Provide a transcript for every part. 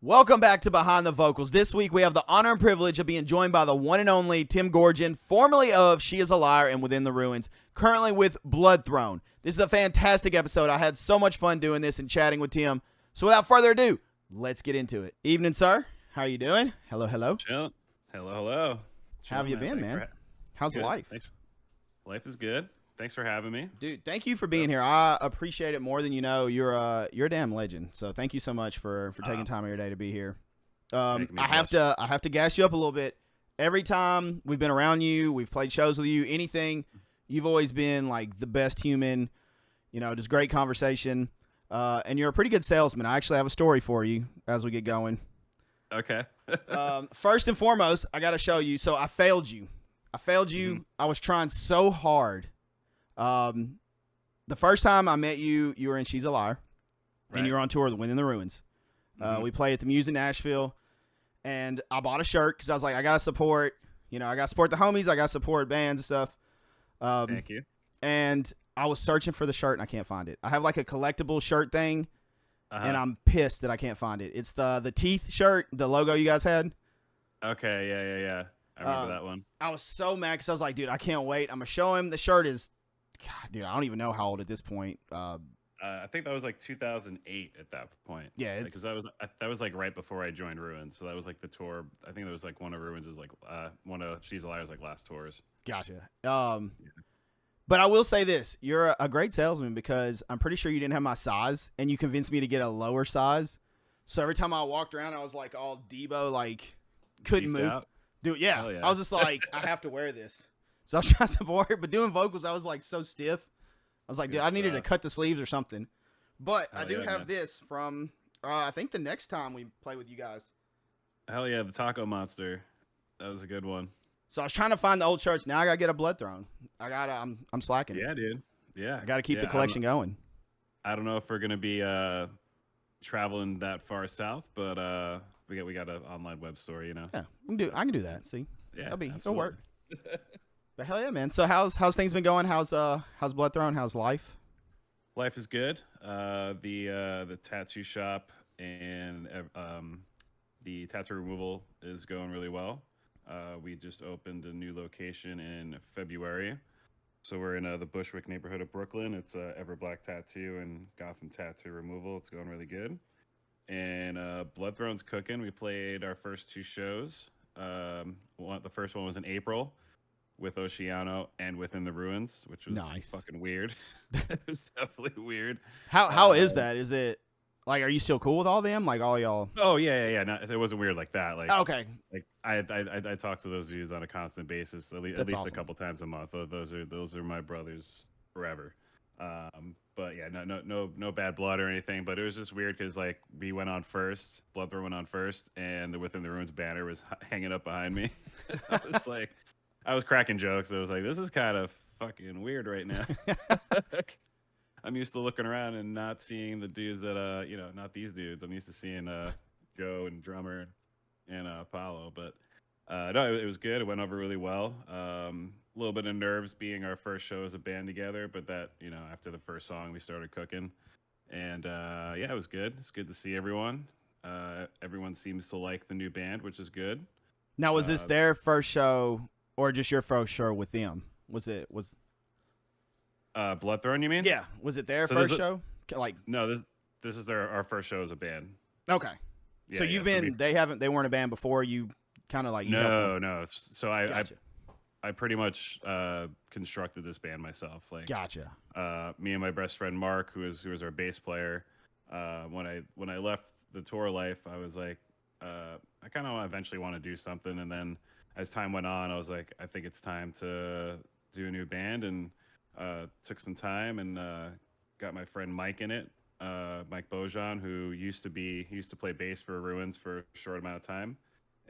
Welcome back to Behind the Vocals. This week we have the honor and privilege of being joined by the one and only Tim Goergen, formerly of She Is a Liar and Within the Ruins, currently with Blood Throne. This is a fantastic episode. I had so much fun doing this and chatting with Tim. So without further ado, let's get into it. Evening, sir. How are you doing? Hello, hello. Chill. Hello. How have you been, man? How's life? Thanks. Life is good. Thanks for having me. Dude, thank you for being here. I appreciate it more than you know. You're a damn legend. So thank you so much for taking time of your day to be here. I have to gas you up a little bit. Every time we've been around you, we've played shows with you, anything, you've always been like the best human, just great conversation. And you're a pretty good salesman. I actually have a story for you as we get going. Okay. First and foremost, I got to show you. So I failed you. Mm-hmm. I was trying so hard. The first time I met you, you were in She's a Liar, and you were on tour with Within the Ruins. We played at the Muse in Nashville, and I bought a shirt because I was like, I got to support, I got to support the homies. I got to support bands and stuff. Thank you. And I was searching for the shirt, and I can't find it. I have like a collectible shirt thing, and Uh-huh. I'm pissed that I can't find it. It's the teeth shirt, the logo you guys had. Okay. Yeah. I remember that one. I was so mad because I was like, dude, I can't wait. I'm going to show him. The shirt is, God, dude, I don't even know how old at this point. I think that was like 2008 at that point. Yeah, because that was like right before I joined Ruins. So that was like the tour. I think that was like one of Ruins' like one of She's a Liar's like last tours. Gotcha. But I will say this: you're a great salesman because I'm pretty sure you didn't have my size, and you convinced me to get a lower size. So every time I walked around, I was like all Debo, like couldn't Beefed move. out? Dude, yeah. Hell yeah. I was just like, I have to wear this. So I was trying to support, but doing vocals, I was like so stiff. I was like, dude, I needed to cut the sleeves or something. But I do have this from, I think the next time we play with you guys. Hell yeah, the Taco Monster. That was a good one. So I was trying to find the old shirts. Now I gotta get a Blood Throne. I'm slacking. Yeah, dude. Yeah. I gotta keep the collection going. I don't know if we're gonna be traveling that far south, but we got an online web store, Yeah, I can do that. See, Yeah, it'll work. But hell yeah, man. So how's things been going? How's Blood Throne? How's life? Life is good. The tattoo shop and the tattoo removal is going really well. We just opened a new location in February. So we're in the Bushwick neighborhood of Brooklyn. It's Ever Black Tattoo and Gotham Tattoo Removal. It's going really good. And Blood Throne's cooking. We played our first two shows. The first one was in April with Oceano and Within the Ruins, which was nice. Fucking weird. It was definitely weird. How is that? Is it like, are you still cool with all them? Like all y'all? Oh yeah. No, it wasn't weird like that. Like okay. Like I talk to those dudes on a constant basis, at least awesome. A couple times a month. Those are my brothers forever. But yeah, no bad blood or anything. But it was just weird because like we went on first, Blood Throne went on first, and the Within the Ruins banner was hanging up behind me. I was like, I was cracking jokes. I was like, this is kind of fucking weird right now. I'm used to looking around and not seeing the dudes that not these dudes. I'm used to seeing Joe and drummer and Apollo. But no, it was good. It went over really well. A little bit of nerves being our first show as a band together, but that after the first song we started cooking, and it was good. It's good to see everyone. Everyone seems to like the new band, which is good. Now, was this their first show or just your first show with them? Was Blood Throne, you mean? Yeah. Was it their first show? Like, no, this is our first show as a band. Okay. Yeah, so you've been they weren't a band before. You kind of like no. So gotcha. I pretty much constructed this band myself. Like, gotcha. Me and my best friend Mark, who was our bass player. When I left the tour life, I was like, I kind of eventually want to do something. And then as time went on, I was like, I think it's time to do a new band, and took some time and got my friend Mike in it. Mike Bojan, who used to play bass for Ruins for a short amount of time.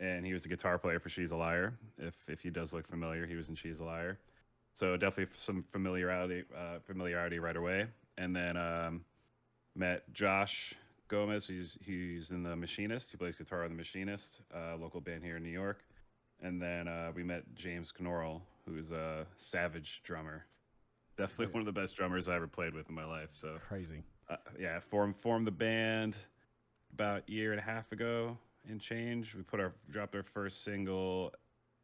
And he was a guitar player for She's a Liar. If he does look familiar, he was in She's a Liar. So definitely some familiarity right away. And then met Josh Gomez. He's in The Machinist. He plays guitar on The Machinist, local band here in New York. And then we met James Knorrell, who's a savage drummer. Definitely one of the best drummers I ever played with in my life. So crazy. Formed the band. about a year and a half ago and change. We dropped our first single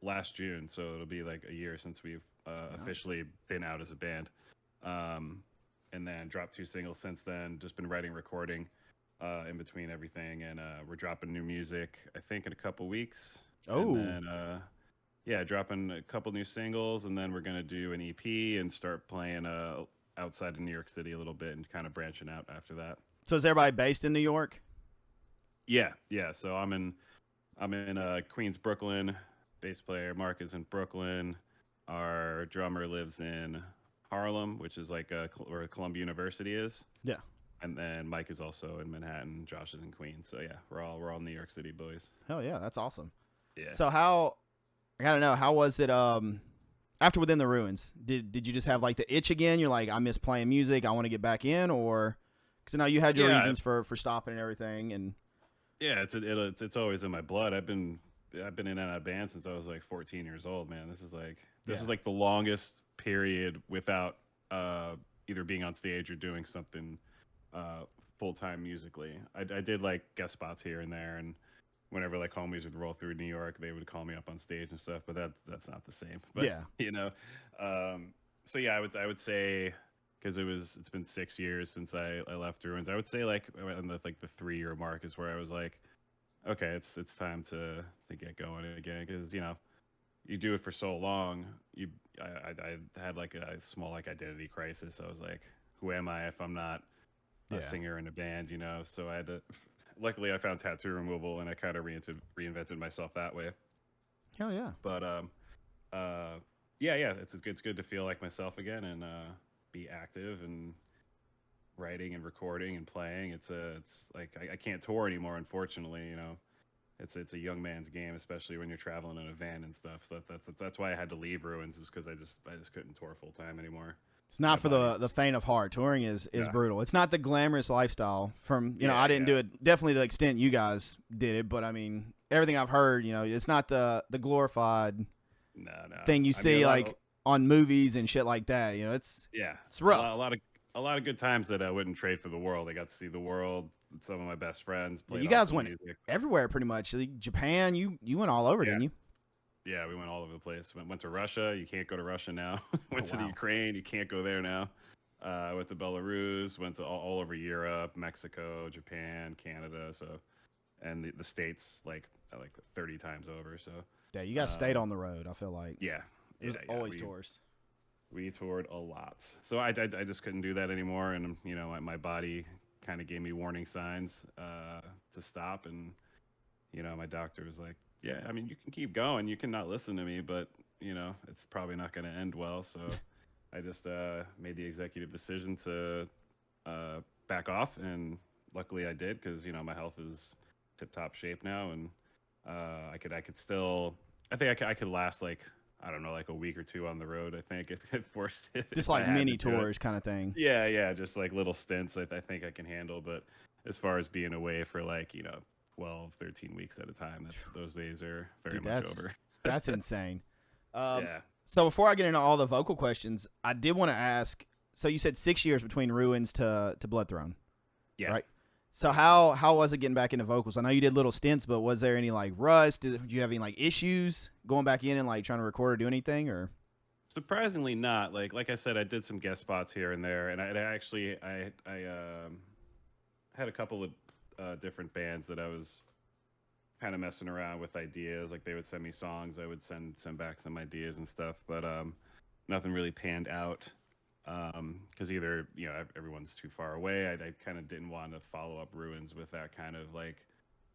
last June, so it'll be like a year since we've officially been out as a band. And then dropped 2 singles since then. Just been writing, recording in between everything, and we're dropping new music I think in a couple weeks. Oh, and then yeah, dropping a couple new singles, and then we're gonna do an EP and start playing outside of New York City a little bit and kind of branching out after that. so is everybody based in New York? Yeah. So I'm in Queens, Brooklyn. Bass player Mark is in Brooklyn. Our drummer lives in Harlem, which is like where Columbia University is. Yeah. And then Mike is also in Manhattan. Josh is in Queens. So yeah, we're all New York City boys. Hell yeah, that's awesome. Yeah. So I gotta know, how was it after Within the Ruins? Did you just have like the itch again? You're like, I miss playing music, I want to get back in, or because I know you had your reasons for stopping and everything, and yeah, it's always in my blood. I've been in a band since I was like 14 years old, man. This is like the longest period without either being on stage or doing something full time musically. I did like guest spots here and there, and whenever like homies would roll through New York, they would call me up on stage and stuff. But that's not the same. But yeah, you know, so yeah, I would say, because it's been 6 years since I left Ruins. I would say like on the 3-year mark is where I was like, okay, it's time to get going again, because you do it for so long. I had like a small like identity crisis. I was like, who am I if I'm not a singer in a band? So I had to. Luckily, I found tattoo removal, and I kind of reinvented myself that way. Hell yeah! But yeah, it's good to feel like myself again and be active and writing and recording and playing. It's like I can't tour anymore, unfortunately. It's a young man's game, especially when you're traveling in a van and stuff. So that's why I had to leave Ruins, was because I just couldn't tour full time anymore. It's not for the faint of heart. Touring is brutal. It's not the glamorous lifestyle. From I didn't do it definitely the extent you guys did it, but I mean everything I've heard, it's not the glorified thing you see like on movies and shit like that. It's rough. A lot of good times that I wouldn't trade for the world. I got to see the world. Some of my best friends. You guys went everywhere pretty much. Like Japan, you went all over, didn't you? Yeah, we went all over the place. Went to Russia. You can't go to Russia now. Went to the Ukraine. You can't go there now. Went to Belarus. Went to all over Europe, Mexico, Japan, Canada. So, and the States like 30 times over. So yeah, you guys stayed on the road. I feel like it was always tours. We toured a lot. So I just couldn't do that anymore, and my body kind of gave me warning signs to stop, and my doctor was like, yeah, I mean, you can keep going, you can not listen to me, but it's probably not going to end well. So I just made the executive decision to back off, and luckily I did, because my health is tip-top shape now, and I could still, I think I could last like, I don't know, like a week or two on the road, I think, if forced. Just like mini tours kind of thing. Yeah, just like little stints I think I can handle. But as far as being away for like, 12, 13 weeks at a time, those days are very much over. That's insane. Yeah. So before I get into all the vocal questions, I did want to ask, so you said 6 years between Ruins to Bloodthrone. Yeah. Right? So how was it getting back into vocals? I know you did little stints, but was there any like rust? Did you have any like issues going back in and like trying to record or do anything, or? Surprisingly not. Like I said, I did some guest spots here and there, and I had a couple of different bands that I was kind of messing around with ideas. Like they would send me songs, I would send back some ideas and stuff, but nothing really panned out. Because either everyone's too far away. I kind of didn't want to follow up Ruins with that kind of like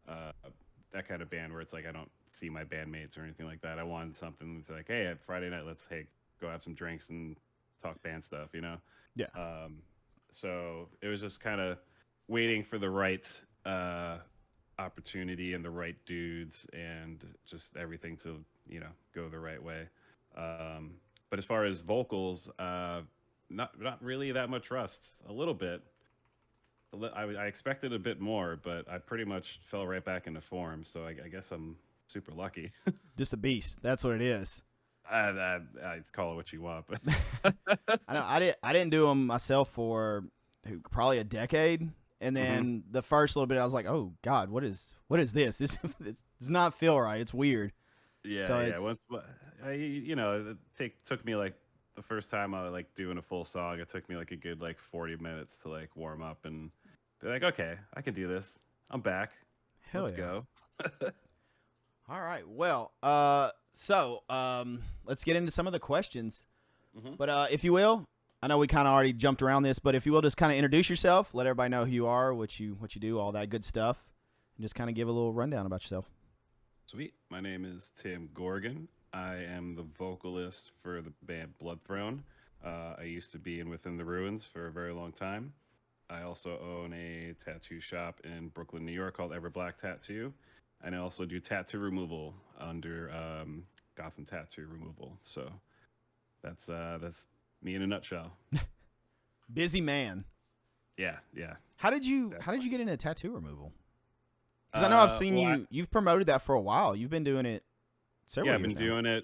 that kind of band where it's like I don't see my bandmates or anything like that. I wanted something that's like, hey, at Friday night, let's go have some drinks and talk band stuff, Yeah. So it was just kind of waiting for the right opportunity and the right dudes and just everything to go the right way. But as far as vocals, not really that much rust. A little bit. I expected a bit more, but I pretty much fell right back into form. So I guess I'm super lucky. Just a beast. That's what it is. It's call it what you want, but I know I didn't do them myself for probably a decade, and then the first little bit, I was like, "Oh God, what is this? This does not feel right. It's weird." Yeah, so yeah. Once, it took me like the first time I was like doing a full song. It took me like a good like 40 minutes to like warm up and be like, okay, I can do this. I'm back. Hell Let's yeah. go. All right. Well, let's get into some of the questions. But if you will, I know we kind of already jumped around this, but if you will, just kind of introduce yourself, let everybody know who you are, what you do, all that good stuff, and just kind of give a little rundown about yourself. Sweet. My name is Tim Goergen. I am the vocalist for the band Bloodthrone. I used to be in Within the Ruins for a very long time. I also own a tattoo shop in Brooklyn, New York called Ever Black Tattoo. And I also do tattoo removal under Gotham Tattoo Removal. So that's me in a nutshell. Busy man. Yeah. How did you get into tattoo removal? Because I know I've seen you've promoted that for a while. You've been doing it several years now.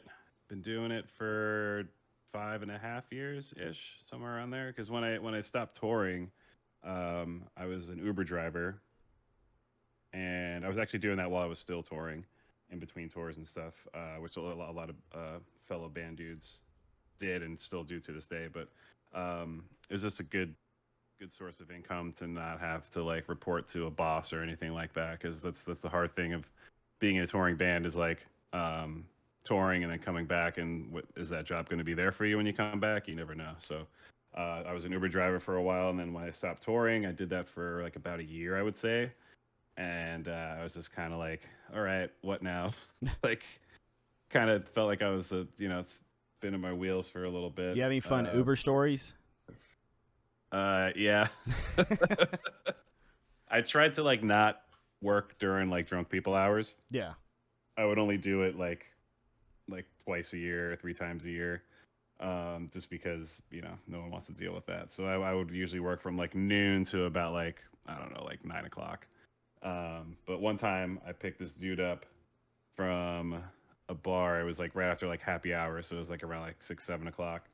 Been doing it for 5.5 years ish, somewhere around there. Because when I stopped touring, I was an Uber driver, and I was actually doing that while I was still touring, in between tours and stuff, which a lot of fellow band dudes did and still do to this day. But it was just a good source of income to not have to like report to a boss or anything like that, because that's the hard thing of being in a touring band is like touring and then coming back, and is that job going to be there for you when you come back? You never know. So I was an Uber driver for a while, and then when I stopped touring, I did that for like about a year, I would say, and I was just kind of like, all right, what now? Like, kind of felt like I was spinning my wheels for a little bit. You have any fun Uber stories? Yeah. I tried to like not work during like drunk people hours. Yeah. I would only do it like twice a year, 3 times a year. Just because, no one wants to deal with that. So I would usually work from like noon to about like, I don't know, like 9 o'clock. But one time I picked this dude up from a bar. It was like right after like happy hour. So it was like around like 6, 7 o'clock.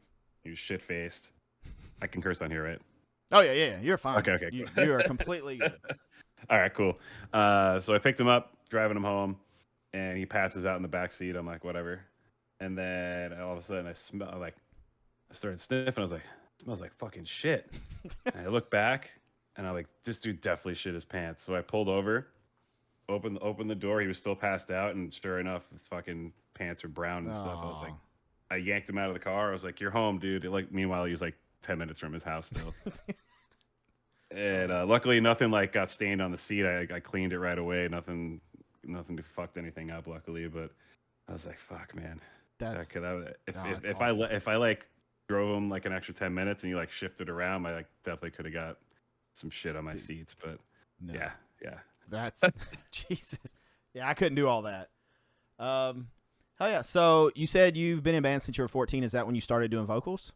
He was shit faced. I can curse on here, right? Oh yeah. You're fine. Okay. You are completely good. All right, cool. So I picked him up, driving him home, and he passes out in the back seat. I'm like, whatever. And then all of a sudden, I started sniffing. I was like, it smells like fucking shit. And I look back, and I'm like, this dude definitely shit his pants. So I pulled over, opened the door. He was still passed out, and sure enough, his fucking pants were brown and stuff. I was like, I yanked him out of the car. I was like, you're home, dude. Meanwhile, he was like 10 minutes from his house still. And luckily nothing like got stained on the seat. I cleaned it right away. Nothing fucked anything up, luckily. But I was like, fuck, man. If I like drove him like an extra 10 minutes and you like shifted around, I like definitely could have got some shit on my seats. But no. Yeah. That's Jesus. Yeah, I couldn't do all that. Hell yeah. So you said you've been in band since you were 14. Is that when you started doing vocals?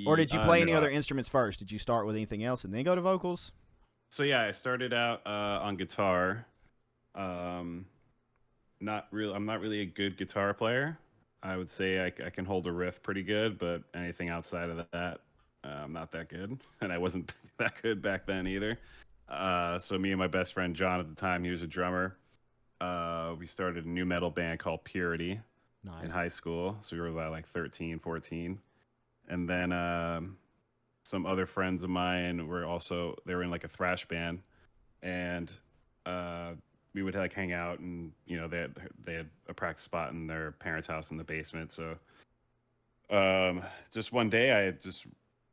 Or did you play any other instruments first? Did you start with anything else and then go to vocals? So yeah, I started out on guitar. I'm not really a good guitar player. I would say I can hold a riff pretty good, but anything outside of that, I'm not that good. And I wasn't that good back then either. So me and my best friend John at the time, he was a drummer. We started a new metal band called Purity in high school. So we were about like 13, 14. And then some other friends of mine they were in like a thrash band, and we would like hang out, and they had a practice spot in their parents' house in the basement. So just one day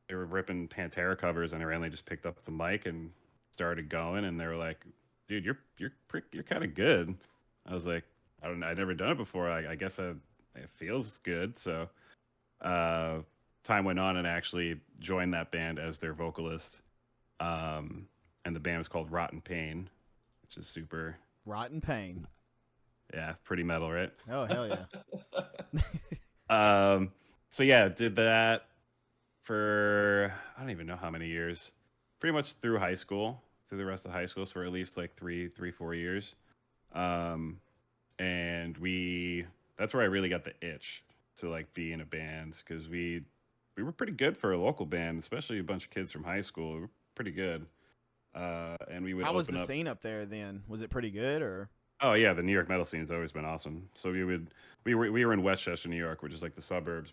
they were ripping Pantera covers, and I randomly just picked up the mic and started going, and they were like, dude, you're kind of good. I was like, I'd never done it before. I guess it feels good. So time went on, and I actually joined that band as their vocalist. And the band was called Rotten Pain, which is super... Rotten Pain. Yeah, pretty metal, right? Oh, hell yeah. So yeah, did that for, I don't even know how many years. Pretty much through high school, through the rest of high school, so for at least like 4 years. And that's where I really got the itch to like be in a band, because we were pretty good for a local band, especially a bunch of kids from high school. We were pretty good. And we would. How was the scene up there then? Was it pretty good or? Oh yeah, the New York metal scene's always been awesome. So we were in Westchester, New York, which is like the suburbs,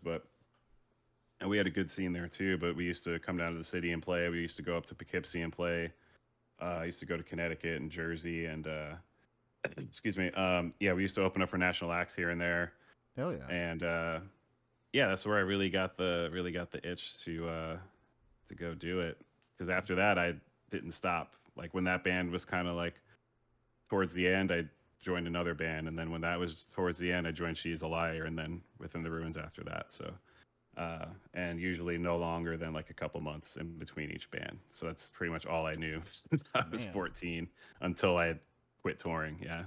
and we had a good scene there too. But we used to come down to the city and play. We used to go up to Poughkeepsie and play. I used to go to Connecticut and Jersey and excuse me. Yeah, we used to open up for national acts here and there. Hell yeah. And yeah, that's where I really got the itch to go do it. Because after that, I didn't stop. Like when that band was kind of like towards the end, I joined another band, and then when that was towards the end, I joined She's a Liar, and then Within the Ruins after that. So, and usually no longer than like a couple months in between each band. So that's pretty much all I knew since I was 14 until I quit touring. Yeah,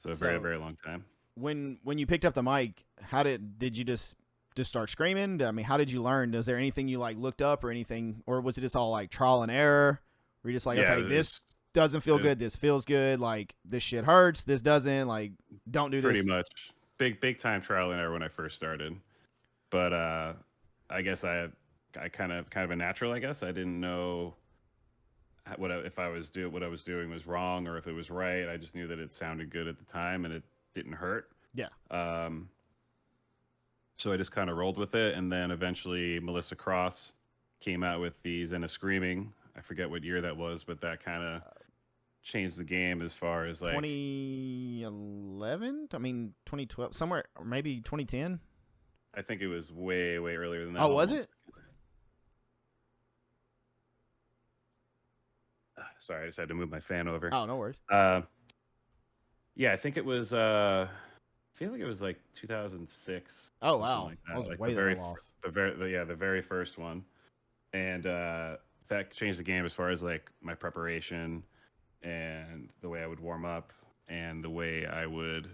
so a very, very long time. When you picked up the mic, how did you just start screaming? I mean, how did you learn? Was there anything you like looked up or anything, or was it just all like trial and error? Were you just like, okay, this doesn't feel good, this feels good, like this shit hurts, this doesn't, like don't do this? Pretty much big time trial and error when I first started. But I guess I kind of a natural, I guess. I didn't know what I was doing was wrong or if it was right. I just knew that it sounded good at the time and it didn't hurt. Yeah. So I just kind of rolled with it, and then eventually Melissa Cross came out with the Zen of Screaming. I forget what year that was, but that kind of changed the game as far as like 2011. I mean 2012, somewhere, or maybe 2010. I think it was way earlier than that. Oh, was it? Sorry, I just had to move my fan over. Oh, no worries. Yeah, I think it was. I feel like it was like 2006. Oh wow, like that. I was like way off. The very first one, and that changed the game as far as like my preparation and the way I would warm up and the way I would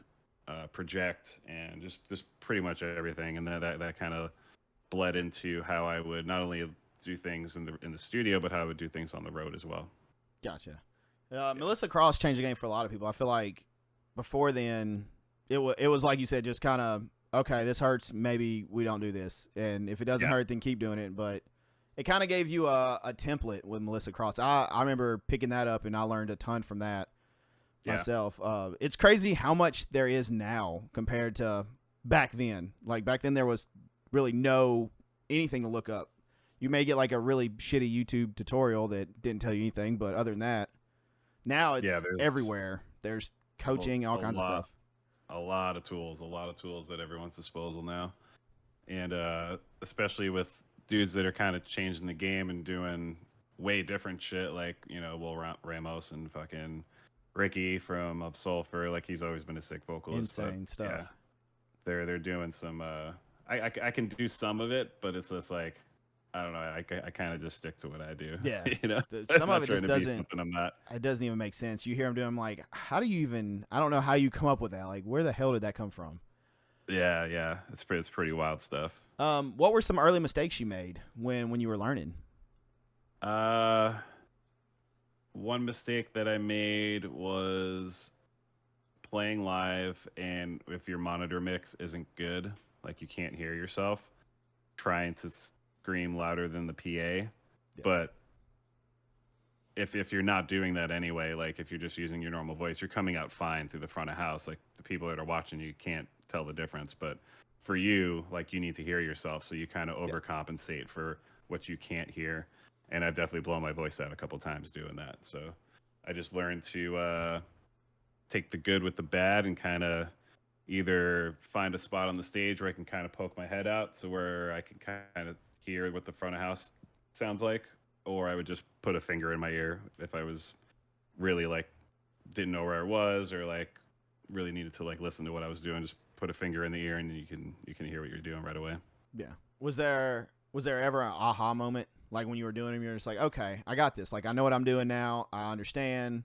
project and just pretty much everything. And that kind of bled into how I would not only do things in the studio, but how I would do things on the road as well. Gotcha. Melissa Cross changed the game for a lot of people. I feel like before then, it was like you said, just kind of, okay, this hurts, maybe we don't do this, and if it doesn't hurt, then keep doing it. But it kind of gave you a template with Melissa Cross. I remember picking that up, and I learned a ton from that myself. It's crazy how much there is now compared to back then. Like back then, there was really anything to look up. You may get like a really shitty YouTube tutorial that didn't tell you anything, but other than that, now it's everywhere. There's coaching and all kinds of stuff. A lot of tools at everyone's disposal now. And especially with dudes that are kind of changing the game and doing way different shit, like, you know, Will Ramos and fucking Ricky from Of Sulfur. Like, he's always been a sick vocalist. Insane stuff. Yeah, they're doing some I can do some of it, but it's just like, I don't know, I kind of just stick to what I do. Yeah. You know, some of it just doesn't, it doesn't even make sense. You hear them doing, I'm like, how do you even, I don't know how you come up with that. Like, where the hell did that come from? Yeah. It's pretty wild stuff. What were some early mistakes you made when you were learning? One mistake that I made was playing live, and if your monitor mix isn't good, like you can't hear yourself, trying to scream louder than the PA. Yeah. But if you're not doing that anyway, like if you're just using your normal voice, you're coming out fine through the front of house. Like the people that are watching you can't tell the difference. But for you, like, you need to hear yourself, so you kind of overcompensate for what you can't hear. And I've definitely blown my voice out a couple times doing that. So I just learned to take the good with the bad and kind of either find a spot on the stage where I can kind of poke my head out, so where I can kind of hear what the front of house sounds like, or I would just put a finger in my ear if I was really like didn't know where I was, or like really needed to like listen to what I was doing. Just put a finger in the ear and you can hear what you're doing right away. Yeah. Was there ever an aha moment, like when you were doing them, you're just like, okay, I got this, like I know what I'm doing now, I understand?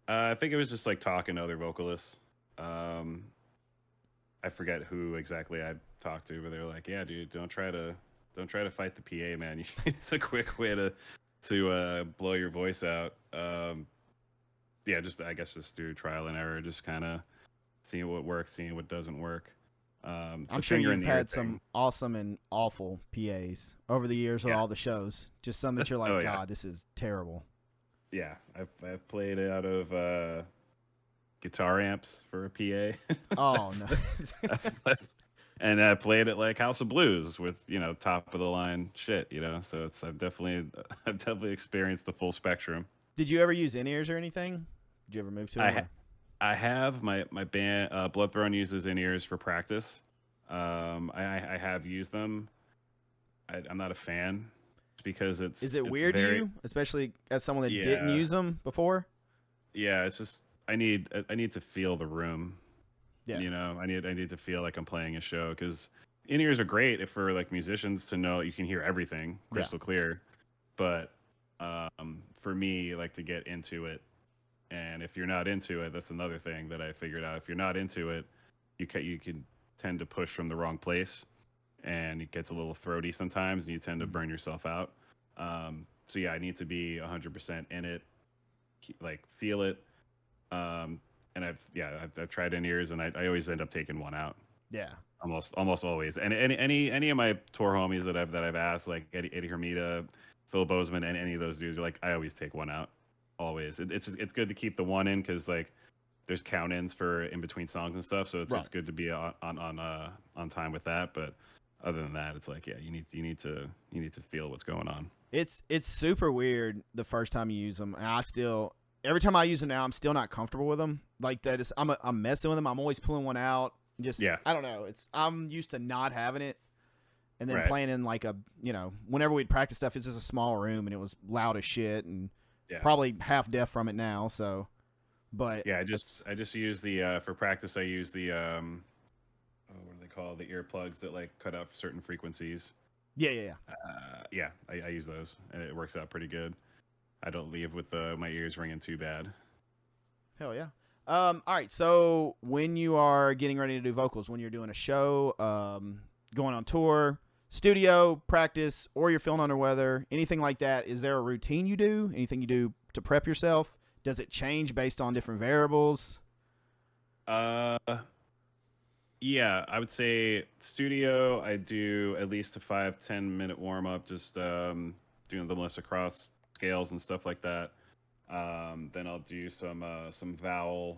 I think it was just like talking to other vocalists. I forget who exactly I talked to, but they were like, "Yeah, dude, don't try to fight the PA, man. It's a quick way to blow your voice out." Yeah, I guess just through trial and error, just kind of seeing what works, seeing what doesn't work. I'm sure you've had some awesome and awful PAs over the years with all the shows. Just some that you're like, God, this is terrible. Yeah, I've played out of guitar amps for a PA. Oh no. And I played it like House of Blues with, top of the line shit, So I've definitely experienced the full spectrum. Did you ever use in-ears or anything? Did you ever move to I them? ha- I have my band Bloodthrone uses in ears for practice. I have used them. I'm not a fan because Is it it's weird to very you, especially as someone that didn't yeah use them before? yeah. It's just I need to feel the room. Yeah. I need to feel like I'm playing a show because in ears are great if for like musicians to know you can hear everything Yeah. crystal clear, but for me like to get into it. And if you're not into it, that's another thing that I figured out. If you're not into it, you can tend to push from the wrong place, and it gets a little throaty sometimes, and you tend to burn yourself out. So yeah, I need to be 100% in it, like feel it. And I've tried in ears, and I always end up taking one out. Yeah. Almost always. And any of my tour homies that I've asked, like Eddie Hermita, Phil Bozeman, and any of those dudes, are like, I always take one out. Always. It's good to keep the one in because like there's count ins for in between songs and stuff, so it's good to be on time with that. But other than that, it's like you need to feel what's going on. It's super weird the first time you use them. And every time I use them now, I'm still not comfortable with them. Like that is I'm messing with them. I'm always pulling one out. Just I don't know. I'm used to not having it. And then playing in like whenever we'd practice stuff, it's just a small room and it was loud as shit and probably half deaf from it now. So, but I just use the for practice. I use the what do they call the earplugs that like cut out certain frequencies. Yeah. I use those and it works out pretty good. I don't leave with my ears ringing too bad. Hell yeah. All right. So when you are getting ready to do vocals, when you're doing a show, going on tour, studio, practice, or you're feeling under weather, anything like that, is there a routine you do? Anything you do to prep yourself? Does it change based on different variables? Yeah, I would say studio, I do at least a 5-10 minute warm up, just doing the Melissa Cross scales and stuff like that. Then I'll do some vowel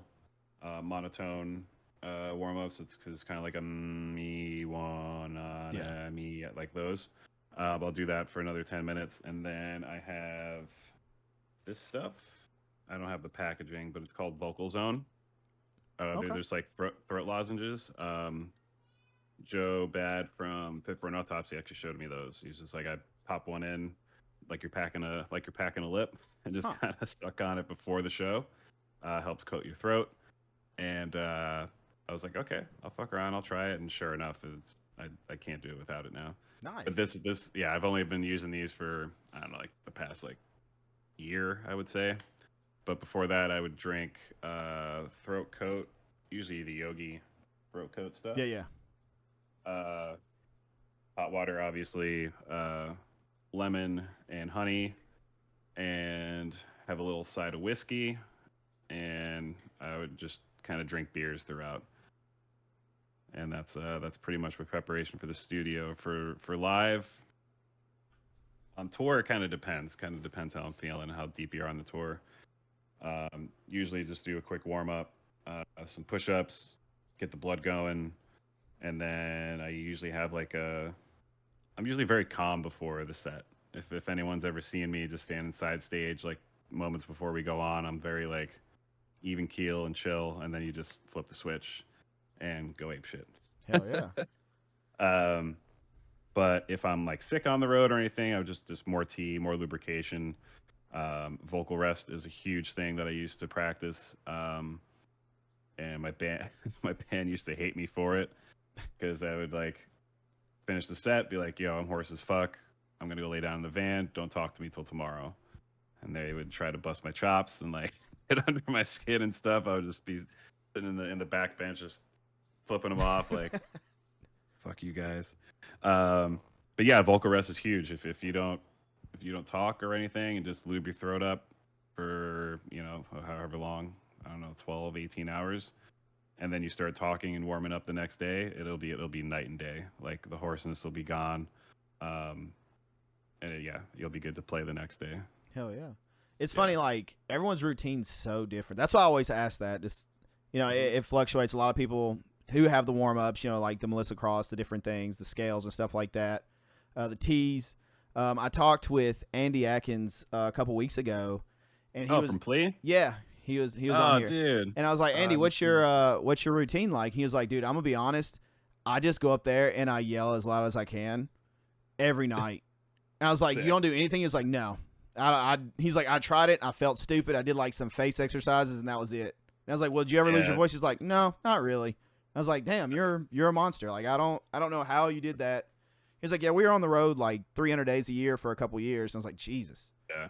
monotone warm ups. It's kind of like a me one me like those. I'll do that for another 10 minutes, and then I have this stuff. I don't have the packaging, but it's called Vocal Zone. There's like throat lozenges. Joe Bad from Pit for an Autopsy actually showed me those. He's just like, I pop one in, like you're packing a lip, and just kind of stuck on it before the show. Helps coat your throat. And I was like, okay, I'll fuck around, I'll try it. And sure enough, I can't do it without it now. Nice. But this I've only been using these for I don't know, like the past like year, I would say. But before that, I would drink throat coat, usually the Yogi throat coat stuff. Yeah. Hot water, obviously, lemon and honey, and have a little side of whiskey, and I would just kind of drink beers throughout. And that's pretty much my preparation for the studio. For live, on tour, it kind of depends. Kind of depends how I'm feeling, how deep you are on the tour. Usually just do a quick warm up, some push-ups, get the blood going, and then I usually have I'm usually very calm before the set. If anyone's ever seen me just standing side stage like moments before we go on, I'm very like even keel and chill, and then you just flip the switch and go ape shit. Hell yeah. But if I'm like sick on the road or anything, I would just more tea, more lubrication. Vocal rest is a huge thing that I used to practice. And my band used to hate me for it because I would like finish the set, be like, yo, I'm hoarse as fuck. I'm going to go lay down in the van. Don't talk to me till tomorrow. And they would try to bust my chops and like get under my skin and stuff. I would just be sitting in the back bench, just flipping them off like, fuck you guys. But yeah, vocal rest is huge. If you don't talk or anything and just lube your throat up for, however long, I don't know, 12, 18 hours, and then you start talking and warming up the next day, it'll be night and day. Like the hoarseness will be gone. And you'll be good to play the next day. Hell yeah. It's funny, like everyone's routine's so different. That's why I always ask that. Just it fluctuates. A lot of people who have the warm ups, like the Melissa Cross, the different things, the scales and stuff like that, the tees. I talked with Andy Atkins a couple weeks ago, and he was from Plea. Yeah, he was on here, dude. And I was like, Andy, what's your routine like? He was like, dude, I'm gonna be honest. I just go up there and I yell as loud as I can every night. And I was like, you don't do anything? He's like, no. He's like, I tried it. I felt stupid. I did like some face exercises and that was it. And I was like, well, did you ever lose your voice? He's like, no, not really. I was like, damn, you're a monster. Like, I don't know how you did that. He's like, yeah, we were on the road like 300 days a year for a couple years. And I was like, Jesus. Yeah.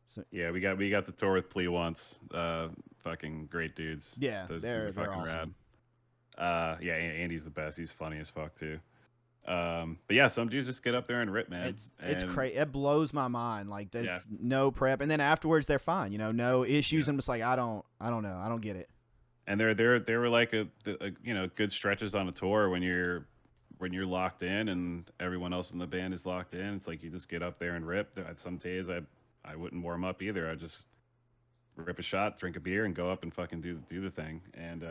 So, yeah, we got the tour with Plea once. Fucking great dudes. Yeah, they're fucking awesome. Rad. Yeah, Andy's the best. He's funny as fuck too. But yeah, some dudes just get up there and rip, man. It's crazy. It blows my mind. Like there's no prep, and then afterwards they're fine. No issues. I'm just like, I don't know. I don't get it. And there were like a good stretches on a tour when you're locked in and everyone else in the band is locked in. It's like you just get up there and rip. Some days I wouldn't warm up either. I just rip a shot, drink a beer, and go up and fucking do the thing. And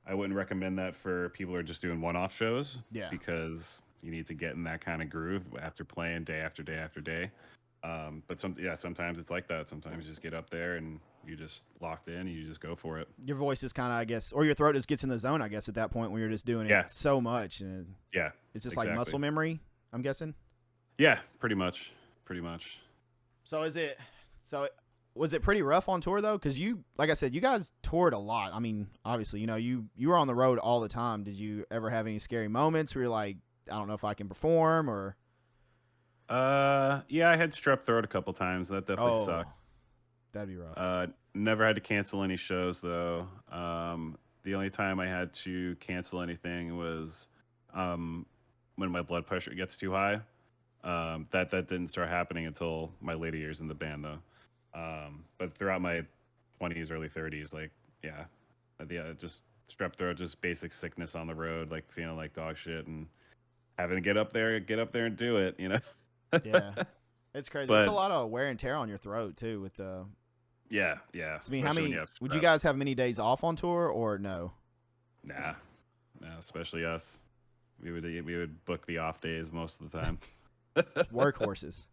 I wouldn't recommend that for people who are just doing one-off shows. Yeah. Because you need to get in that kind of groove after playing day after day after day. But sometimes it's like that. Sometimes you just get up there and you just locked in and you just go for it. Your voice is kind of, I guess, or your throat just gets in the zone, I guess, at that point when you're just doing it so much. And it's just like muscle memory, I'm guessing. Yeah, pretty much. So was it pretty rough on tour though? Because like I said, you guys toured a lot. I mean, obviously, you were on the road all the time. Did you ever have any scary moments where you're like, I don't know if I can perform or? Yeah, I had strep throat a couple times. That definitely sucked. That'd be rough. Never had to cancel any shows though. The only time I had to cancel anything was when my blood pressure gets too high. That didn't start happening until my later years in the band though. But throughout my 20s, early 30s, just strep throat, just basic sickness on the road, like feeling like dog shit and having to get up there and do it, Yeah, it's crazy. It's a lot of wear and tear on your throat too with the. Yeah. I mean, how many would you guys have many days off on tour or no? Nah, especially us. We would book the off days most of the time. Workhorses.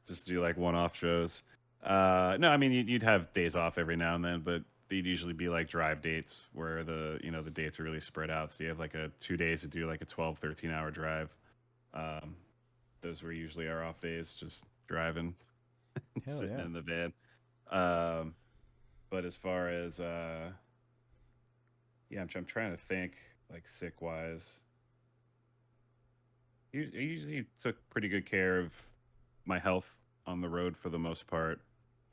Just do like one-off shows. No, I mean you'd have days off every now and then, but they'd usually be like drive dates where the dates are really spread out. So you have like 2 days to do like a 12, 13-hour drive. Those were usually our off days, just driving, sitting in the van. But as far as I'm trying to think like sick wise. I usually took pretty good care of my health on the road for the most part.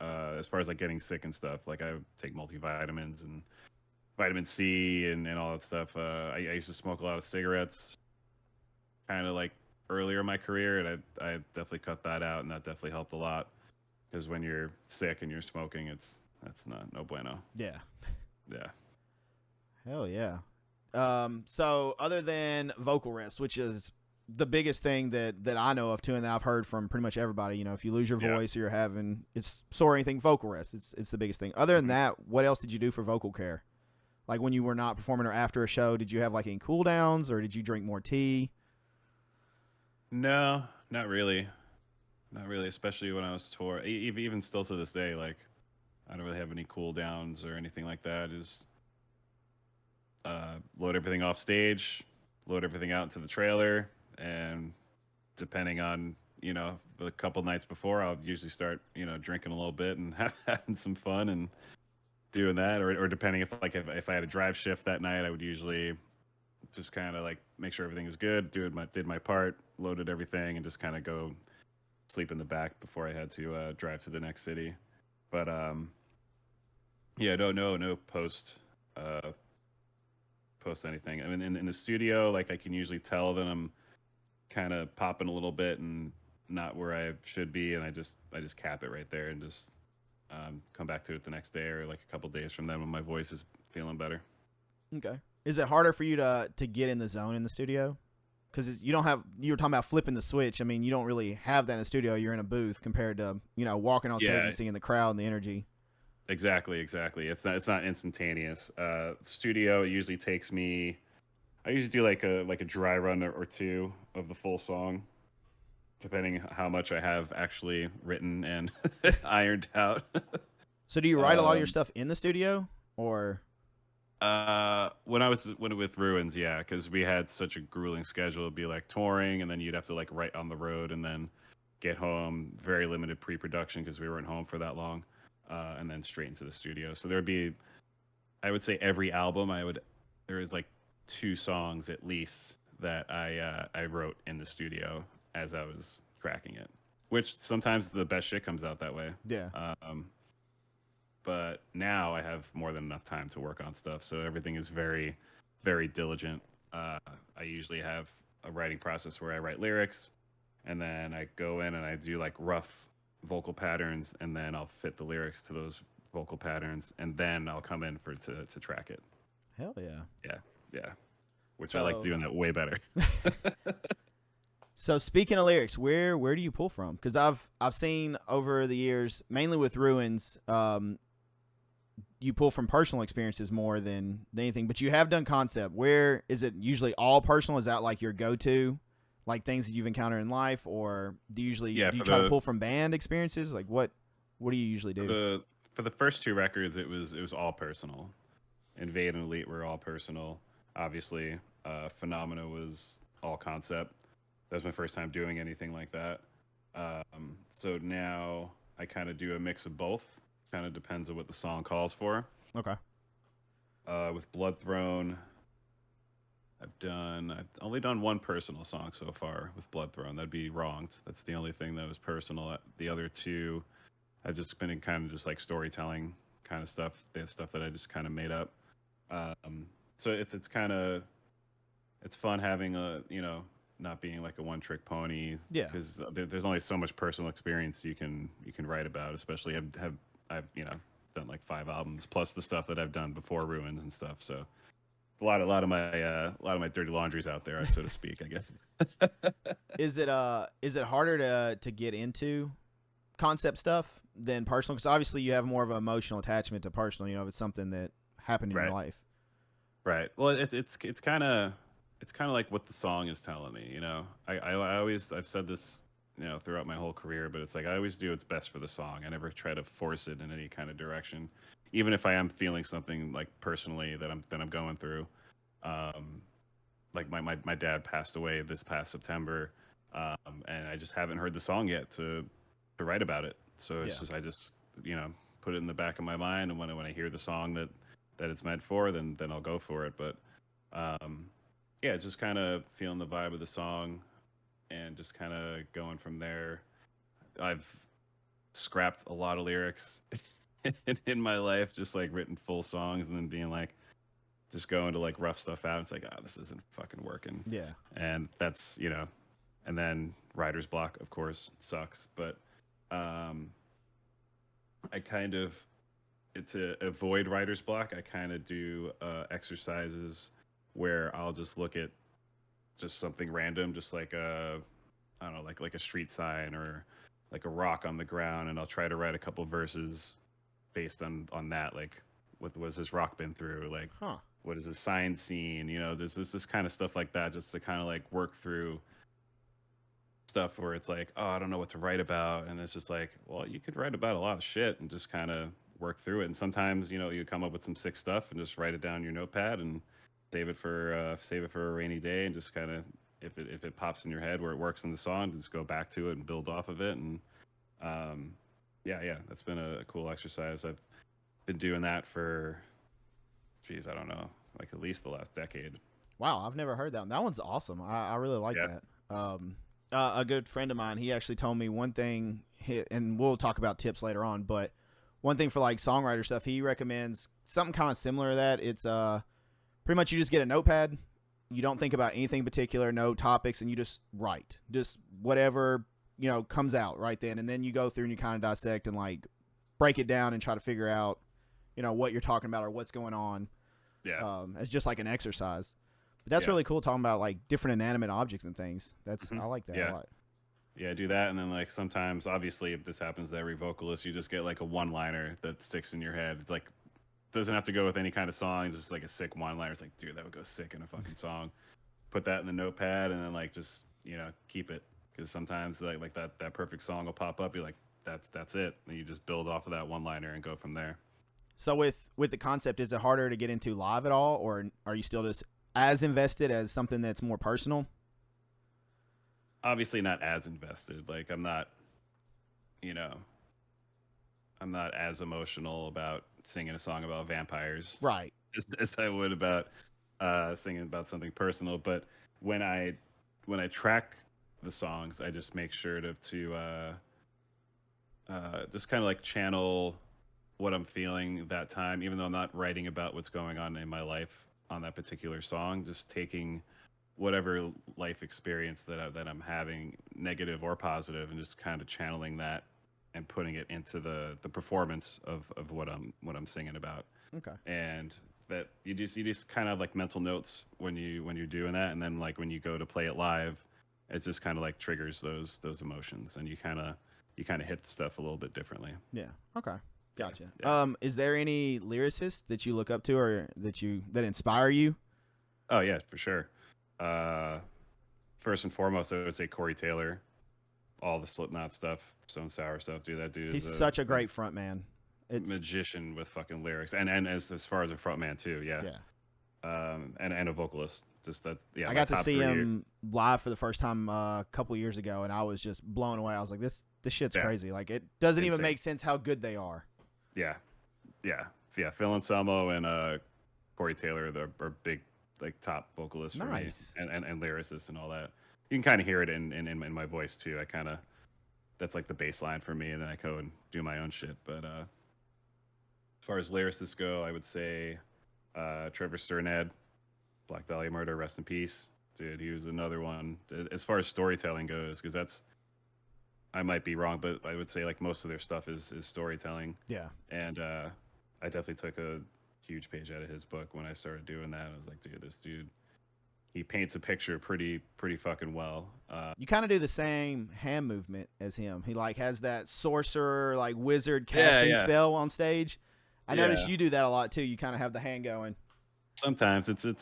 As far as like getting sick and stuff, like I would take multivitamins and vitamin C and all that stuff. I used to smoke a lot of cigarettes kind of like earlier in my career, and I definitely cut that out, and that definitely helped a lot because when you're sick and you're smoking, that's no bueno. Yeah. Hell yeah. So other than vocal rest, which is the biggest thing that I know of too, and that I've heard from pretty much everybody, if you lose your voice or you're having it's sore or anything, vocal rest, it's the biggest thing. Other than that, what else did you do for vocal care? Like when you were not performing or after a show, did you have like any cool downs or did you drink more tea? No, not really, especially when I was touring. Even still to this day, like I don't really have any cool downs or anything like that. Is load everything off stage, load everything out into the trailer, and depending on the couple nights before, I'll usually start drinking a little bit and having some fun and doing that, or depending if I had a drive shift that night, I would usually just kind of like make sure everything is good, did my part, loaded everything, and just kind of go sleep in the back before I had to drive to the next city. But no post anything. I mean, in the studio, like I can usually tell that I'm kind of popping a little bit and not where I should be, and I just cap it right there and just come back to it the next day or like a couple days from then when my voice is feeling better. Okay. Is it harder for you to get in the zone in the studio? because you don't have, you were talking about flipping the switch. I mean, you don't really have that in the studio. You're in a booth compared to, you know, walking on stage and seeing the crowd and the energy. Exactly. It's not instantaneous. Studio, it usually takes me, I usually do like a dry run or two of the full song, depending how much I have actually written and ironed out. So do you write a lot of your stuff in the studio, or? When I was with Ruins, yeah, because we had such a grueling schedule. It'd be like touring, and then you'd have to like write on the road, and then get home. Very limited pre-production because we weren't home for that long, and then straight into the studio. So there'd be, I would say, every album there is like 2 songs at least that I wrote in the studio as I was tracking it, which sometimes the best shit comes out that way. Yeah. But now I have more than enough time to work on stuff, so everything is very, very diligent. I usually have a writing process where I write lyrics, and then I go in and I do like rough vocal patterns, and then I'll fit the lyrics to those vocal patterns, and then I'll come in to track it. Hell yeah. Yeah. Which I like doing that way better. So speaking of lyrics, where do you pull from? Because I've seen over the years, mainly with Ruins, you pull from personal experiences more than anything, but you have done concept. Where is it usually all personal? Is that like your go-to, like things that you've encountered in life, or do you usually do you try to pull from band experiences? Like what do you usually do? For the first 2 records, it was all personal. Invade and Elite were all personal. Obviously, Phenomena was all concept. That was my first time doing anything like that. So now I kind of do a mix of both. Kind of depends on what the song calls for. Okay. With Blood Throne, I've only done 1 personal song so far with Blood Throne. That'd be Wronged. That's the only thing that was personal. The other 2, I've just been in kind of just like storytelling kind of stuff. The stuff that I just kind of made up. So it's kind of, it's fun having not being like a one-trick pony. Yeah. Because there's only so much personal experience you can write about. Especially I've done like 5 albums plus the stuff that I've done before Ruins and stuff. So a lot of my dirty laundry's out there, so to speak, I guess. Is it harder to get into concept stuff than personal? Because obviously you have more of an emotional attachment to personal. You know, if it's something that happened in your life. Right. Well, it's kind of like what the song is telling me. You know, I've said this, you know, throughout my whole career, but it's like I always do what's best for the song. I never try to force it in any kind of direction, even if I am feeling something like personally that I'm going through. Like my dad passed away this past September, and I just haven't heard the song yet to write about it. So it's just I just put it in the back of my mind, and when I hear the song that it's meant for, then I'll go for it. But yeah, just kind of feeling the vibe of the song and just kind of going from there. I've scrapped a lot of lyrics in my life, just like written full songs and then being like, just going to like rough stuff out. It's like, this isn't fucking working. Yeah. And that's, and then writer's block, of course, sucks. But I kind of, to avoid writer's block, I kind of do exercises where I'll just look at just something random, just like I don't know, like a street sign or like a rock on the ground, and I'll try to write a couple verses based on that. Like, what has this rock been through? Like, what is a sign seen? There's this kind of stuff like that, just to kind of like work through stuff where it's like, I don't know what to write about, and it's just like, well, you could write about a lot of shit and just kind of work through it. And sometimes you come up with some sick stuff and just write it down in your notepad and save it for a rainy day, and just kind of, if it pops in your head where it works in the song, just go back to it and build off of it. And yeah, that's been a cool exercise. I've been doing that for, I don't know, like at least the last decade. Wow, I've never heard that one. That one's awesome. I really like that. A good friend of mine, he actually told me one thing, and we'll talk about tips later on, but one thing for like songwriter stuff, he recommends something kind of similar to that. It's pretty much you just get a notepad. You don't think about anything particular, no topics, and you just write. Just whatever, comes out right then. And then you go through and you kind of dissect and like break it down and try to figure out, what you're talking about or what's going on. Yeah. It's just like an exercise. But that's really cool talking about like different inanimate objects and things. That's I like that a lot. Yeah, do that, and then like sometimes, obviously, if this happens to every vocalist, you just get like a one-liner that sticks in your head. It's like doesn't have to go with any kind of song, just like a sick one-liner. It's like, dude, that would go sick in a fucking song. Put that in the notepad, and then like just keep it, because sometimes like that perfect song will pop up. You're like, that's it, and you just build off of that one-liner and go from there. So with the concept, is it harder to get into live at all, or are you still just as invested as something that's more personal? Obviously not as invested. Like I'm not as emotional about singing a song about vampires, right, as I would about singing about something personal. But when I track the songs, I just make sure to just kind of like channel what I'm feeling that time, even though I'm not writing about what's going on in my life on that particular song. Just taking whatever life experience that I'm having, negative or positive, and just kind of channeling that and putting it into the performance of what I'm singing about. Okay. And that you just kind of like mental notes when you're doing that, and then like when you go to play it live, it just kind of like triggers those emotions, and you kind of hit stuff a little bit differently. Yeah. Okay. Gotcha. Yeah. Is there any lyricists that you look up to or that inspire you? Oh yeah, for sure. First and foremost, I would say Corey Taylor. All the Slipknot stuff, Stone Sour stuff, dude. That dude He's is such a great front man. It's magician with fucking lyrics, and as far as a front man too, yeah. And a vocalist. Just that, yeah. I got to see him live for the first time a couple years ago, and I was just blown away. I was like, this shit's crazy. Like, it doesn't even make sense how good they are. Yeah. Phil Anselmo and Corey Taylor are big, like, top vocalists for me, and lyricists and all that. You can kind of hear it in my voice too. That's like the bass line for me, and then I go and do my own shit. But as far as lyricists go, I would say Trevor Sternad, Black Dahlia Murder, rest in peace, dude. He was another one. As far as storytelling goes, because I might be wrong, but I would say like most of their stuff is storytelling. Yeah. And I definitely took a huge page out of his book when I started doing that. I was like, dude, this dude, he paints a picture pretty fucking well. You kind of do the same hand movement as him. He like has that sorcerer, like wizard casting spell on stage. I noticed you do that a lot too. You kind of have the hand going. Sometimes it's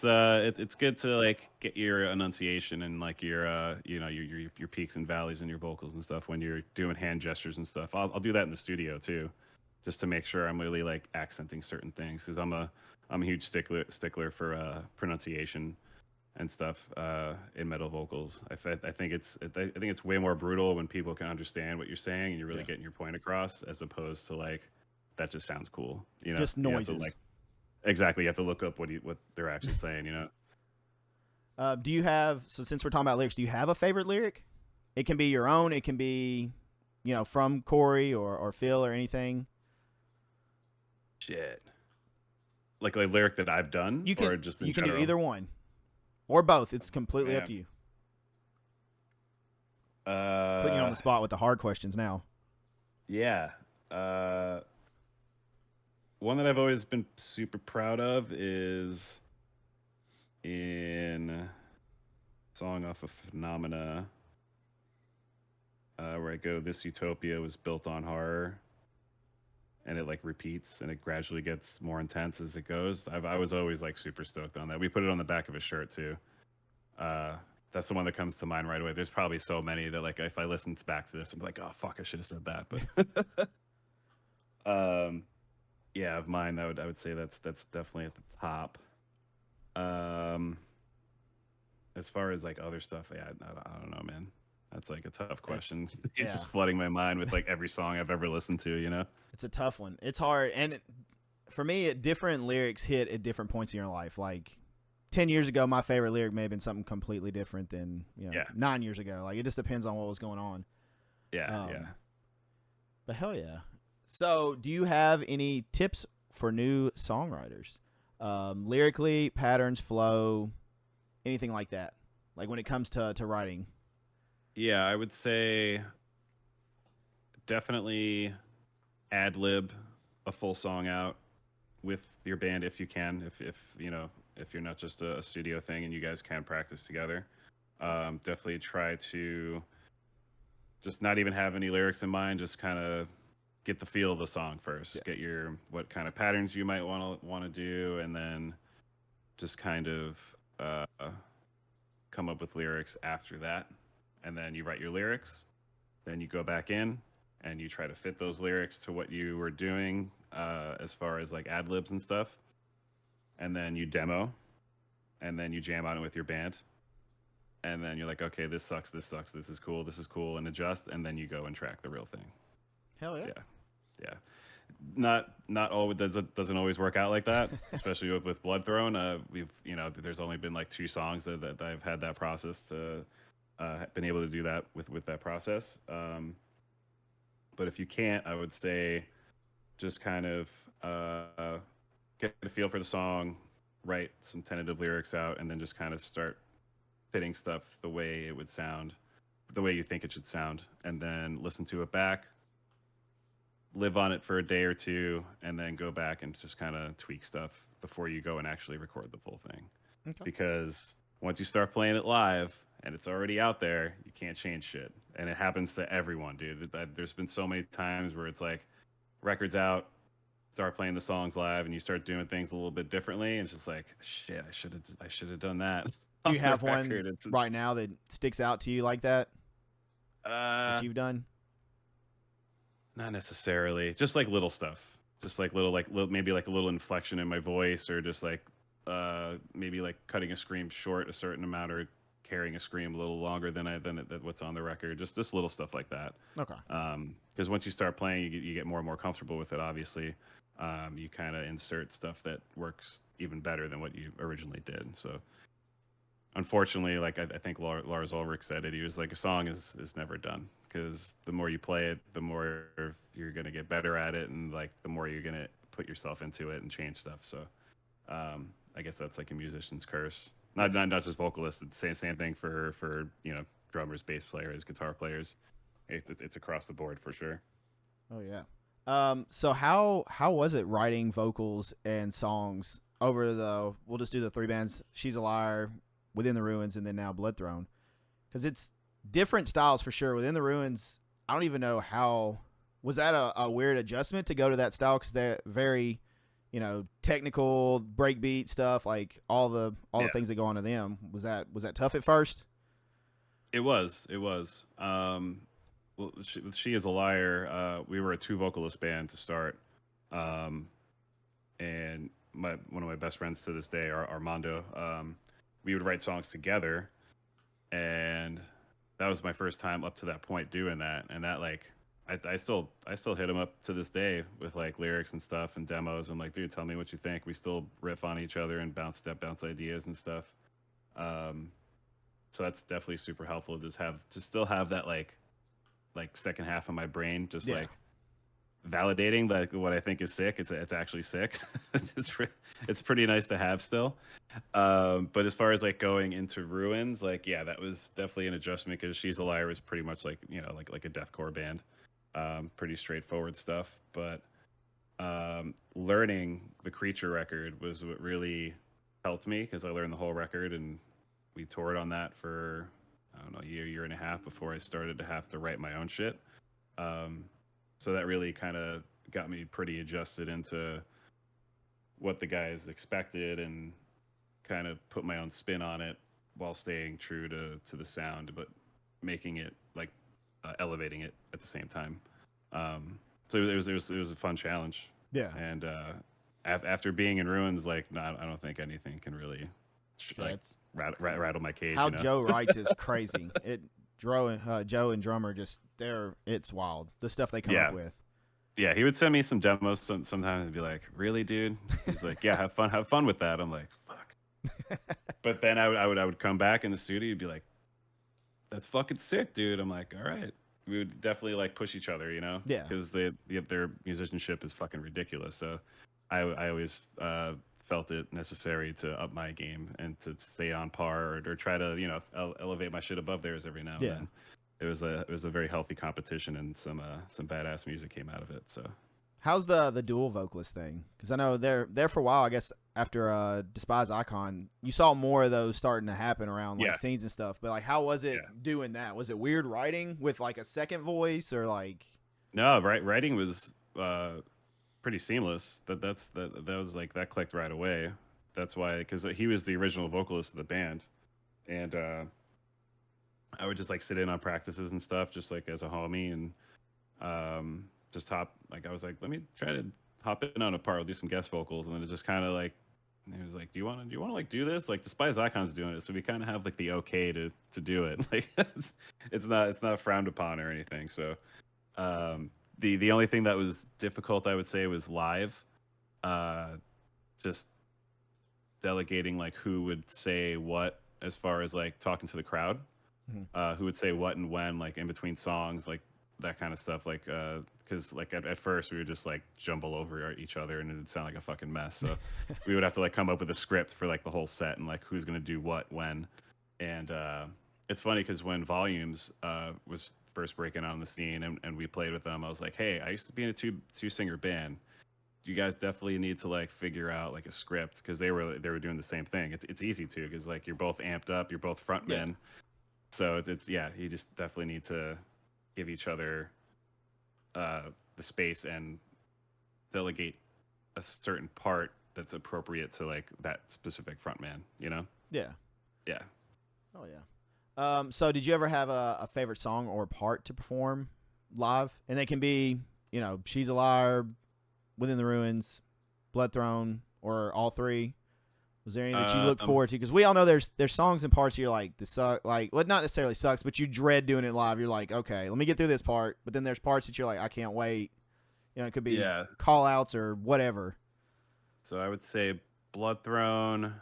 good to like get your enunciation and like your your peaks and valleys in your vocals and stuff when you're doing hand gestures and stuff. I'll do that in the studio too, just to make sure I'm really like accenting certain things, because I'm a huge stickler for pronunciation and stuff in metal vocals. I think it's way more brutal when people can understand what you're saying and you're really getting your point across, as opposed to like that just sounds cool, just noises. Exactly, you have to look up what they're actually saying, Do you have, so since we're talking about lyrics, do you have a favorite lyric? It can be your own, it can be from Corey or Phil or anything. Shit, like a lyric that I've done, or just in general? Can do either one or both. It's completely up to you. Putting you on the spot with the hard questions now. Yeah. One that I've always been super proud of is in a song off of Phenomena, where I go, "This utopia was built on horror," and it like repeats and it gradually gets more intense as it goes. I was always like super stoked on that. We put it on the back of a shirt too. That's the one that comes to mind right away. There's probably so many that like if I listen back to this, I'm like, oh fuck, I should have said that. But yeah, of mine, I would say that's definitely at the top. As far as like other stuff, I don't know, man. That's like a tough question. It's just flooding my mind with like every song I've ever listened to, It's a tough one. It's hard. And for me, different lyrics hit at different points in your life. Like 10 years ago, my favorite lyric may have been something completely different than 9 years ago. Like it just depends on what was going on. Yeah. But hell yeah. So do you have any tips for new songwriters? Lyrically, patterns, flow, anything like that? Like when it comes to writing? Yeah, I would say definitely ad-lib a full song out with your band if you can, if you know, if you're not just a studio thing and you guys can practice together. Definitely try to just not even have any lyrics in mind, just kind of get the feel of the song first. Yeah. Get your what kind of patterns you might want to do, and then just kind of come up with lyrics after that. And then you write your lyrics, then you go back in and you try to fit those lyrics to what you were doing as far as like ad libs and stuff. And then you demo, and then you jam on it with your band. And then you're like, okay, this sucks, this is cool, and adjust, and then you go and track the real thing. Hell yeah. Yeah. Not always doesn't always work out like that, especially with Blood Throne. We've there's only been like 2 songs that I've had that process to been able to do that with that process. But if you can't, I would say just kind of get a feel for the song, write some tentative lyrics out, and then just kind of start fitting stuff the way it would sound, the way you think it should sound, and then listen to it back, live on it for a day or 2, and then go back and just kind of tweak stuff before you go and actually record the full thing. Okay. Because once you start playing it live and it's already out there, you can't change shit. And it happens to everyone, dude. There's been so many times where it's like records out, start playing the songs live, and you start doing things a little bit differently, and it's just like, shit, I should have done that. Do you have one right now that sticks out to you like that? That you've done? Not necessarily. Just like little stuff. Just like little, maybe like a little inflection in my voice, or just like maybe like cutting a scream short a certain amount, or carrying a scream a little longer than what's on the record. Just little stuff like that. Okay. Because once you start playing, you get more and more comfortable with it. Obviously, you kind of insert stuff that works even better than what you originally did. So. Unfortunately, like I think Lars Ulrich said it, he was like, a song is never done, because the more you play it, the more you're going to get better at it, and like the more you're going to put yourself into it and change stuff. So I guess that's like a musician's curse. Not just vocalists. It's the same thing for drummers, bass players, guitar players. It's across the board for sure. Oh yeah. So how was it writing vocals and songs over we'll just do the 3 bands, She's a Liar, Within the Ruins, and then now Blood Throne? Because it's different styles for sure. Within the Ruins, I don't even know how. Was that a weird adjustment to go to that style? Because they're very, technical breakbeat stuff, like all the things that go on to them. Was that tough at first? It was. Well, She is a Liar. We were a 2 vocalist band to start, and one of my best friends to this day, Armando. We would write songs together, and that was my first time up to that point doing that. And that, like, I still hit him up to this day with like lyrics and stuff and demos. I'm like, dude, tell me what you think. We still riff on each other and bounce ideas and stuff. So that's definitely super helpful to still have that like second half of my brain just like validating like what I think is sick. It's actually sick. It's pretty nice to have still. But as far as like going into Ruins, like that was definitely an adjustment, because She's a Liar was pretty much like like a deathcore band, pretty straightforward stuff. But learning the Creature record was what really helped me, because I learned the whole record, and we toured on that for I don't know, a year and a half before I started to have to write my own shit. So that really kind of got me pretty adjusted into what the guys expected, and kind of put my own spin on it while staying true to the sound, but making it like elevating it at the same time. So it was a fun challenge. Yeah. And after being in Ruins, like I don't think anything can really rattle my cage. How Joe writes is crazy. Joe and drummer it's wild. The stuff they come up with. Yeah, he would send me some demos sometimes and be like, "Really, dude?" He's like, "Yeah, have fun with that." I'm like, "Fuck." But then I would come back in the studio and be like, "That's fucking sick, dude." I'm like, "All right." We would definitely like push each other, Yeah. Because their musicianship is fucking ridiculous. So I always felt it necessary to up my game and to stay on par, or try to elevate my shit above theirs every now and then. It was a very healthy competition, and some badass music came out of it. So How's the dual vocalist thing? Because I know they're there for a while. I guess after Despise Icon, you saw more of those starting to happen around like scenes and stuff. But like, how was it doing that? Was it weird writing with like a second voice or like? No, writing was pretty seamless. That was like that clicked right away. That's why, because he was the original vocalist of the band, and I would just like sit in on practices and stuff, just like as a homie, and just hop. Like I was like, let me try to hop in on a part. We'll do some guest vocals, and then it just kind of like, he was like, do you want to like do this? Like Despise Icon's doing it, so we kind of have like the okay to do it. Like it's not frowned upon or anything. So the only thing that was difficult, I would say, was live. Just delegating like who would say what as far as like talking to the crowd, who would say what and when, like in between songs, like that kind of stuff. Like because like at first we would just like jumble over each other and it'd sound like a fucking mess. So we would have to like come up with a script for like the whole set and like who's gonna do what when. And it's funny because when Volumes was first breaking out on the scene and we played with them, I was like, hey, I used to be in a two singer band. You guys definitely need to like figure out like a script, because they were doing the same thing. It's easy to, because like you're both amped up, you're both frontmen, so it's you just definitely need to give each other the space and delegate a certain part that's appropriate to like that specific frontman, you know? Yeah. Oh yeah. So did you ever have a favorite song or part to perform live? And they can be, you know, She's a Liar, Within the Ruins, Blood Throne, or all three. Was there any that you look forward to? Because we all know there's songs and parts you're like, this suck, like, well, not necessarily sucks, but you dread doing it live. You're like, okay, let me get through this part. But then there's parts that you're like, I can't wait. You know, it could be call outs or whatever. So I would say Blood Throne.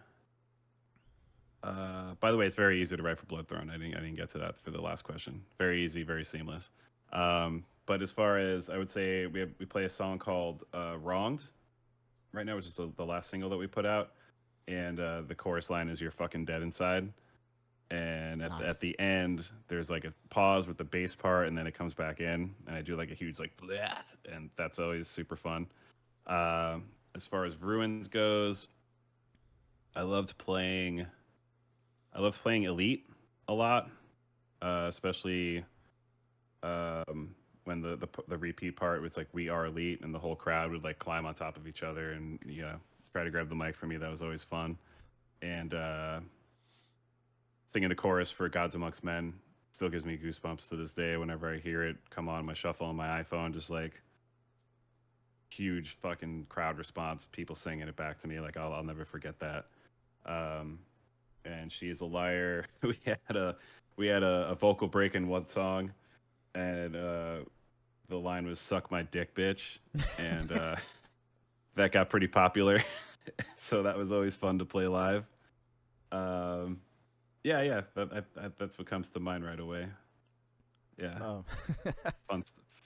By the way, it's very easy to write for Blood Throne. I didn't get to that for the last question. Very easy, very seamless. But as far as, I would say, we play a song called Wronged right now, which is the last single that we put out. And the chorus line is, "You're fucking dead inside." And at the end, there's like a pause with the bass part, and then it comes back in, and I do like a huge like, bleh, and that's always super fun. As far as Ruins goes, I loved playing Elite a lot, especially when the repeat part was like, "We are Elite," and the whole crowd would like climb on top of each other and try to grab the mic for me. That was always fun. And singing the chorus for Gods Amongst Men still gives me goosebumps to this day whenever I hear it come on my shuffle on my iPhone. Just like huge fucking crowd response, people singing it back to me. Like I'll never forget that. And She's a Liar. We had a vocal break in one song, and the line was "Suck my dick, bitch," and that got pretty popular. So that was always fun to play live. That's what comes to mind right away. Yeah. Oh.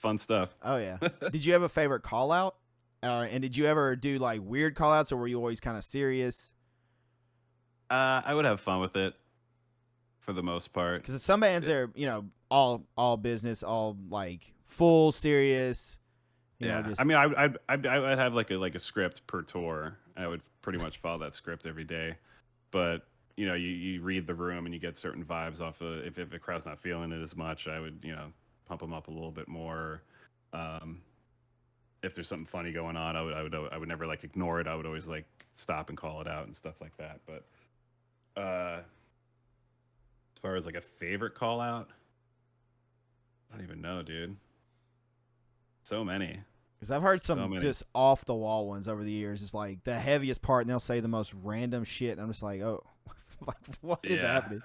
fun stuff. Oh yeah. Did you have a favorite call out? And did you ever do like weird call outs, or were you always kind of serious? I would have fun with it for the most part. Because some bands are, all business, all like full serious. You know, just... I mean, I'd have like a script per tour. I would pretty much follow that script every day. But you read the room and you get certain vibes off of. If the crowd's not feeling it as much, I would pump them up a little bit more. If there's something funny going on, I would never like ignore it. I would always like stop and call it out and stuff like that. But as far as like a favorite call out, I don't even know, dude. So many. Because I've heard some just off the wall ones over the years. It's like the heaviest part, and they'll say the most random shit. And I'm just like, oh, like, what is happening?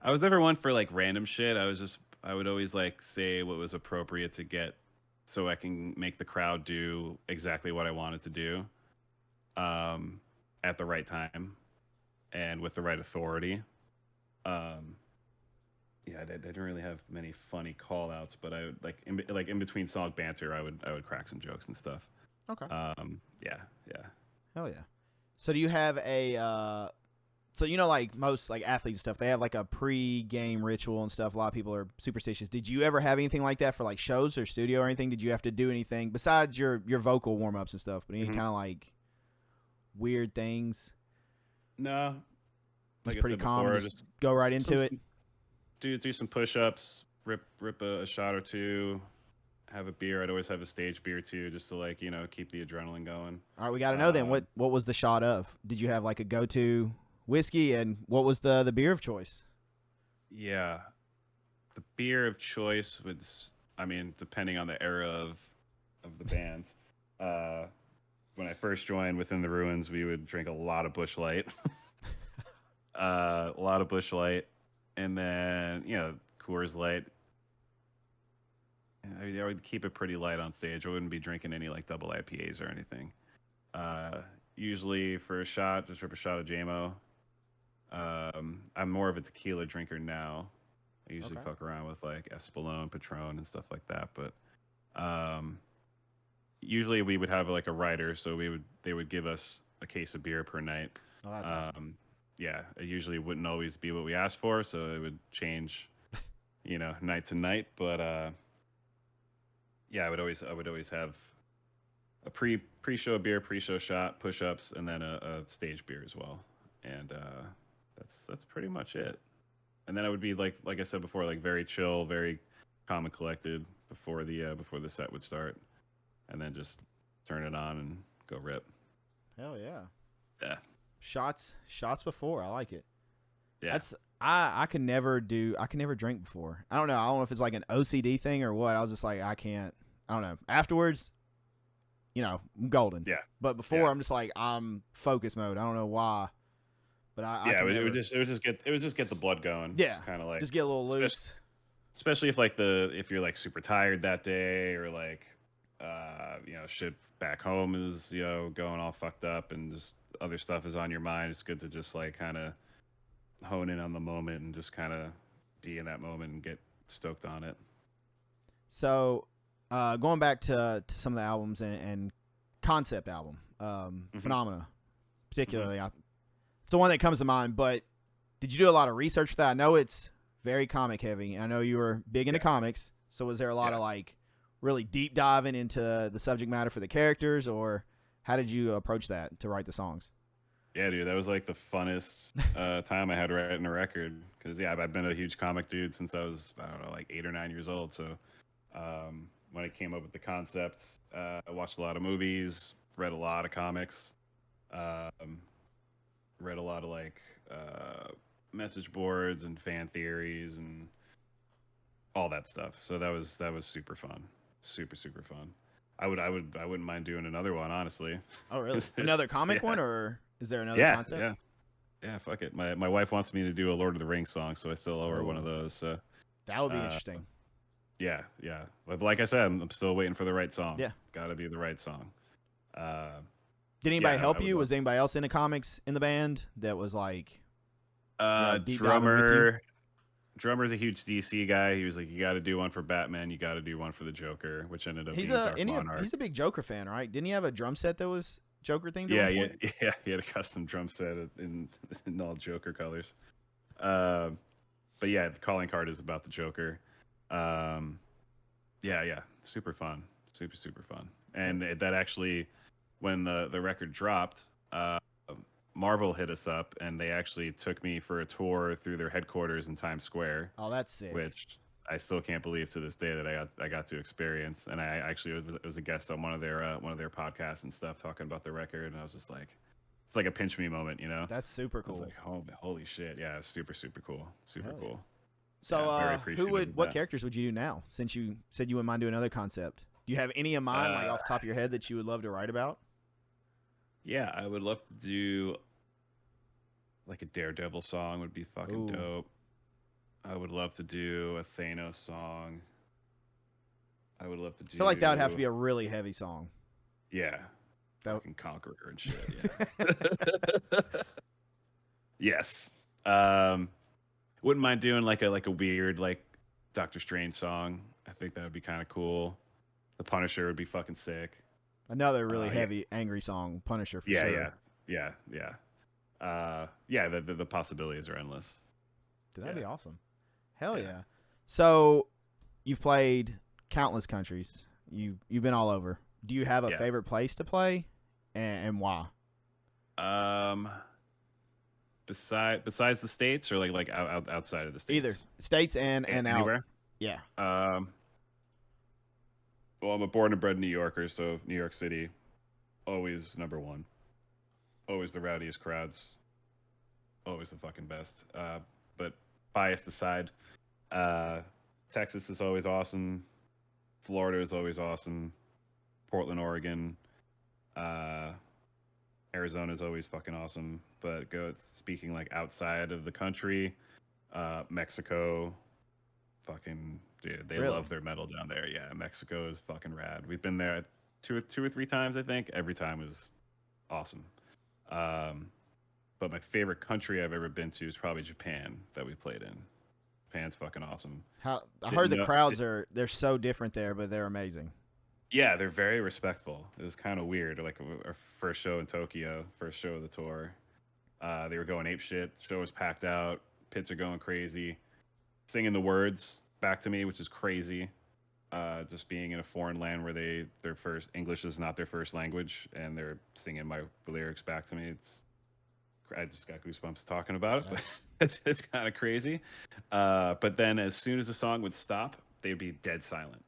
I was never one for like random shit. I would always like say what was appropriate to get, so I can make the crowd do exactly what I wanted to do, at the right time, and with the right authority. I didn't really have many funny call outs, but I would in between song banter, I would crack some jokes and stuff. Okay. Yeah. Hell yeah. So do you have a So, you know, like most like athletes and stuff, they have like a pre-game ritual and stuff. A lot of people are superstitious. Did you ever have anything like that for like shows or studio or anything? Did you have to do anything besides your vocal warm-ups and stuff, but any kind of like weird things? No. Like pretty calm, just go right into it. Do some push-ups, rip a shot or two, have a beer. I'd always have a stage beer too, just to like, you know, keep the adrenaline going. All right, we got to know then what was the shot of? Did you have like a go-to whiskey, and what was the beer of choice? Yeah, the beer of choice was, I mean, depending on the era of the bands. When I first joined Within the Ruins, we would drink a lot of Busch Light. A lot of Busch Light, and then, you know, Coors Light. I would keep it pretty light on stage. I wouldn't be drinking any like double IPAs or anything. Usually for a shot, just rip a shot of JMO. I'm more of a tequila drinker now. I usually fuck around with like Espolón, Patron, and stuff like that. But usually we would have like a rider, so they would give us a case of beer per night. Oh, that's awesome. Yeah, it usually wouldn't always be what we asked for, so it would change, you know, night to night. But yeah, I would always have a pre-show beer, pre-show shot, push-ups, and then a stage beer as well. And that's pretty much it. And then I would be like I said before, like very chill, very calm and collected before the set would start, and then just turn it on and go rip. Hell yeah. Yeah. Shots before. I like it. Yeah. That's I could never drink before. I don't know if it's like an OCD thing or what. I was just like, I don't know. Afterwards, you know, I'm golden. Yeah. But before, I'm just like, I'm focus mode. I don't know why. But it would just get the blood going. Yeah. Kind of like just get a little loose. Especially if you're like super tired that day, or like you know, shit back home is, you know, going all fucked up, and just other stuff is on your mind. It's good to just like kind of hone in on the moment and just kind of be in that moment and get stoked on it. So going back to some of the albums and concept album, Phenomena particularly, it's the one that comes to mind. But did you do a lot of research for that? I know it's very comic heavy. I know you were big into comics. So was there a lot of like really deep diving into the subject matter for the characters, or how did you approach that to write the songs? Yeah, dude, that was like the funnest time I had writing a record. Because I've been a huge comic dude since I was, I don't know, like 8 or 9 years old. So when I came up with the concept, I watched a lot of movies, read a lot of comics, read a lot of like message boards and fan theories and all that stuff. So that was super fun, super fun. I wouldn't mind doing another one, honestly. Oh, really? Another comic one, or is there another concept? Yeah. Fuck it. My wife wants me to do a Lord of the Rings song, so I still owe her one of those. So that would be interesting. Yeah. But like I said, I'm still waiting for the right song. Yeah, got to be the right song. Did anybody help you? Was anybody else into comics in the band that was like Drummer's a huge DC guy. He was like, you got to do one for Batman, you got to do one for the Joker, which ended up being Dark Monarch. He's a big Joker fan, right? Didn't he have a drum set that was Joker themed? Yeah. He had a custom drum set in all Joker colors. But yeah, the calling card is about the Joker. Yeah, super fun, super fun. And that actually, when the record dropped, Marvel hit us up, and they actually took me for a tour through their headquarters in Times Square. Oh, that's sick. Which I still can't believe to this day that I got to experience. And I actually was a guest on one of their podcasts and stuff, talking about the record. And I was just like, it's like a pinch me moment, you know? That's super cool. I was like, holy shit, yeah, it's super cool, super cool. So, what characters would you do now? Since you said you wouldn't mind doing another concept, do you have any in mind, like off the top of your head, that you would love to write about? Yeah, I would love to do like a Daredevil song. Would be fucking dope. I would love to do a Thanos song. I would love to do. I feel like that would have to be a really heavy song. Yeah, fucking Conqueror and shit. Yeah. Yes. Wouldn't mind doing like a weird like Doctor Strange song. I think that would be kind of cool. The Punisher would be fucking sick. Another really heavy, angry song, Punisher for sure. Yeah. yeah, the possibilities are endless. Dude, that'd be awesome. Hell yeah. So you've played countless countries. You've been all over. Do you have a favorite place to play, and why? Besides the States, or like outside of the States? Either States and anywhere. Out. Yeah. Well, I'm a born and bred New Yorker, so New York City, always number one. Always the rowdiest crowds. Always the fucking best. But biased aside, Texas is always awesome. Florida is always awesome. Portland, Oregon. Arizona is always fucking awesome. But speaking like outside of the country, Mexico, fucking dude, they love their metal down there. Yeah, Mexico is fucking rad. We've been there two or three times, I think. Every time was awesome. But my favorite country I've ever been to is probably Japan that we played in. Japan's fucking awesome. I heard the crowds they're so different there, but they're amazing. Yeah, they're very respectful. It was kind of weird. Like our first show in Tokyo, first show of the tour, they were going ape shit. The show was packed out. Pits are going crazy, singing the words back to me, which is crazy. Just being in a foreign land where their first English is not their first language, and they're singing my lyrics back to me. I just got goosebumps talking about it, but it's kind of crazy. But then as soon as the song would stop, they'd be dead silent.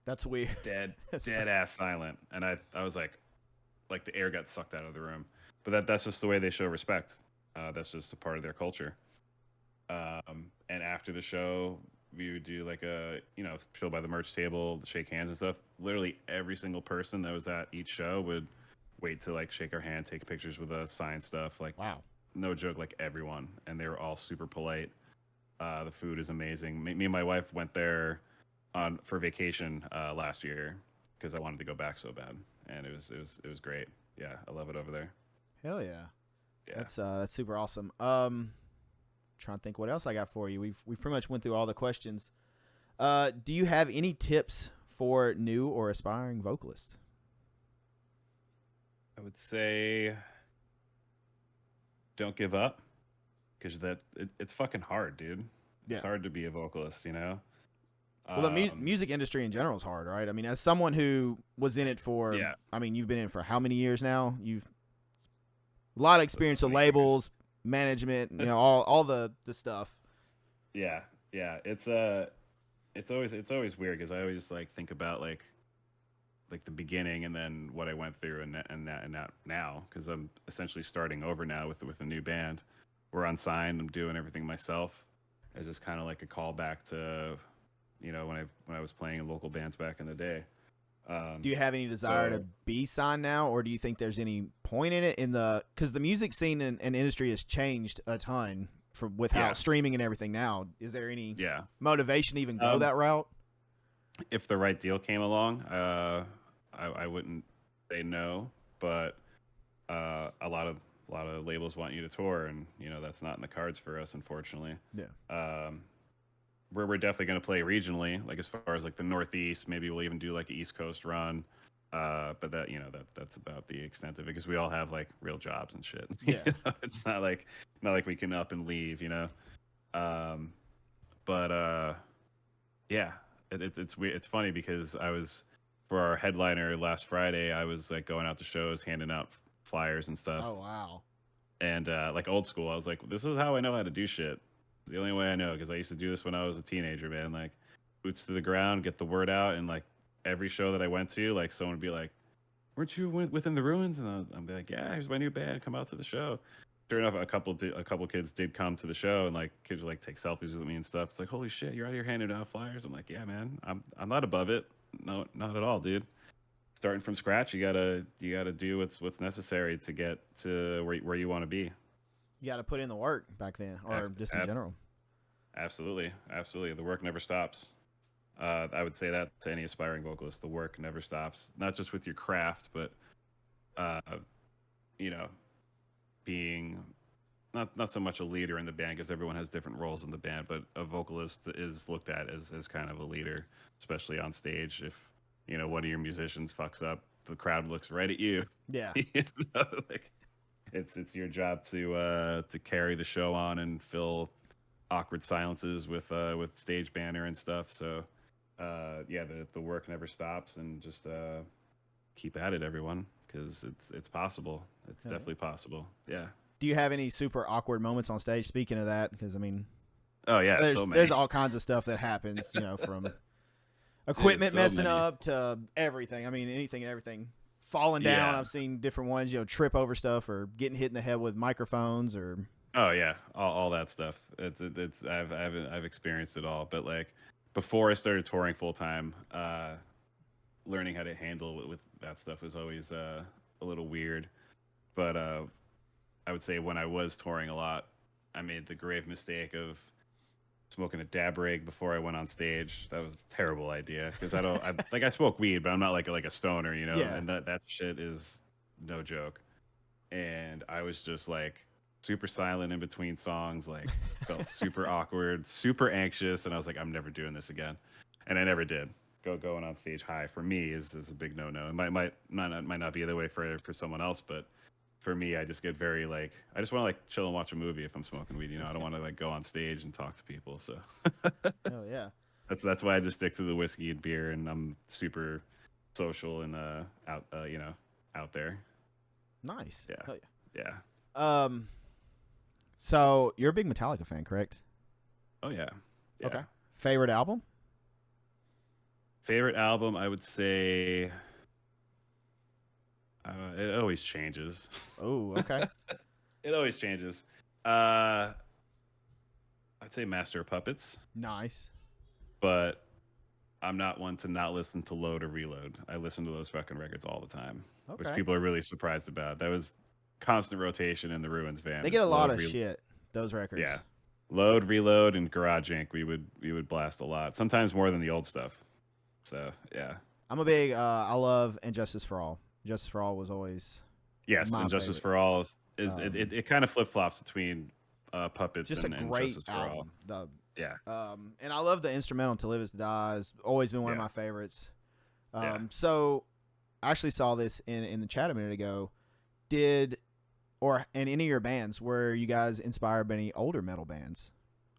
That's weird. Dead ass silent. And I was like the air got sucked out of the room. But that's just the way they show respect. That's just a part of their culture. And after the show, we would do like a, chill by the merch table, shake hands and stuff. Literally every single person that was at each show would wait to like shake our hand, take pictures with us, sign stuff. Like, wow, no joke, like everyone. And they were all super polite. The food is amazing. Me and my wife went there for vacation last year because I wanted to go back so bad, and it was great. Yeah, I love it over there. Hell yeah. That's super awesome. Trying to think what else I got for you. We've pretty much went through all the questions. Do you have any tips for new or aspiring vocalists? I would say don't give up, because it's fucking hard, dude. It's hard to be a vocalist, Well, the music industry in general is hard, right? I mean, as someone who was in it for, I mean, you've been in it for how many years now? You've a lot of experience with labels, management, all the stuff. Yeah. It's always weird because I always like think about like the beginning and then what I went through and now, because I'm essentially starting over now with a new band. We're unsigned. I'm doing everything myself. It's just kind of like a callback to when I was playing in local bands back in the day. Do you have any desire to be signed now, or do you think there's any point in it because the music scene and industry has changed a ton with how streaming and everything now? Is there any motivation to even go that route? If the right deal came along, I wouldn't say no, but a lot of labels want you to tour, and that's not in the cards for us, unfortunately. We're definitely going to play regionally, like as far as like the Northeast. Maybe we'll even do like an East Coast run, but that's about the extent of it, because we all have like real jobs and shit. It's not like we can up and leave, but it's weird. It's funny because for our headliner last Friday, I was like going out to shows, handing out flyers and stuff. Oh wow! And like old school, I was like, this is how I know how to do shit. It's the only way I know, because I used to do this when I was a teenager, man. Like boots to the ground, get the word out, and like every show that I went to, like someone would be like, "Weren't you within the ruins?" And I'd be like, "Yeah, here's my new band. Come out to the show." Sure enough, a couple kids did come to the show, and like kids would like take selfies with me and stuff. It's like, holy shit, you're out here handing out flyers. I'm like, yeah, man, I'm not above it. No, not at all, dude. Starting from scratch, you gotta do what's necessary to get to where you want to be. You got to put in the work back then, or just in general. Absolutely. The work never stops. I would say that to any aspiring vocalist. The work never stops. Not just with your craft, but being not so much a leader in the band, because everyone has different roles in the band, but a vocalist is looked at as kind of a leader, especially on stage. If one of your musicians fucks up, the crowd looks right at you. Yeah. it's your job to carry the show on and fill awkward silences with stage banner and stuff. So yeah, the work never stops, and just keep at it, everyone, because it's possible. It's definitely possible. Yeah. Do you have any super awkward moments on stage? Speaking of that, because I mean, oh yeah, there's all kinds of stuff that happens, you know, from equipment messing up to everything. I mean, anything and everything falling down. I've seen different ones, you know, trip over stuff or getting hit in the head with microphones or. Oh yeah, all that stuff. I've experienced it all. But like before I started touring full time, learning how to handle with that stuff was always a little weird. But I would say when I was touring a lot, I made the grave mistake of smoking a dab rig before I went on stage. That was a terrible idea because I smoke weed, but I'm not like a stoner, you know. Yeah. And that shit is no joke. And I was just like super silent in between songs, like felt super awkward, super anxious, and I was like, I'm never doing this again, and I never did. Going on stage high for me is a big no. It might not be the way for someone else, but for me, I just get very like, I just want to like chill and watch a movie if I'm smoking weed. You know, I don't want to like go on stage and talk to people. So, oh yeah, that's why I just stick to the whiskey and beer, and I'm super social and out there. Nice. Yeah. Hell yeah. Yeah. So you're a big Metallica fan, correct? Oh yeah. Okay. Favorite album? Favorite album, I would say. It always changes. Oh, okay. It always changes. I'd say Master of Puppets. Nice. But I'm not one to not listen to Load or Reload. I listen to those fucking records all the time, which people are really surprised about. That was constant rotation in the Ruins van. They get a lot of shit, those records. Yeah. Load, Reload, and Garage Inc. We would blast a lot. Sometimes more than the old stuff. So, yeah. I'm a big, I love And Justice for All. Justice for All was always and Justice for All is it kind of flip-flops between Puppets just and a great Justice album. for All. Yeah. And I love the instrumental To Live Is to Die. It's always been one of my favorites. So I actually saw this in the chat a minute ago. In any of your bands, were you guys inspired by any older metal bands?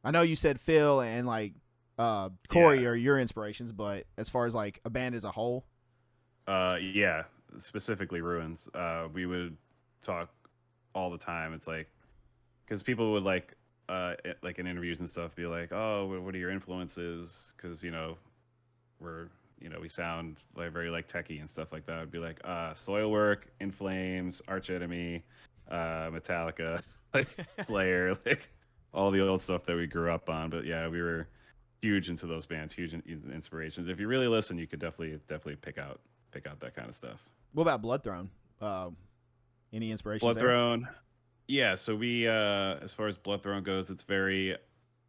I know you said Phil and like Corey are your inspirations, but as far as like a band as a whole? Yeah. Specifically Ruins. We would talk all the time. It's like, because people would like in interviews and stuff be like, oh, what are your influences? Because we sound like very like techie and stuff like that. It'd be like Soilwork, In Flames, Arch Enemy, Metallica, like Slayer, like all the old stuff that we grew up on. But yeah, we were huge into those bands, huge inspirations. If you really listen, you could definitely pick out that kind of stuff. What about Bloodthrone? Any inspirations? Bloodthrone, yeah. So we, as far as Bloodthrone goes, it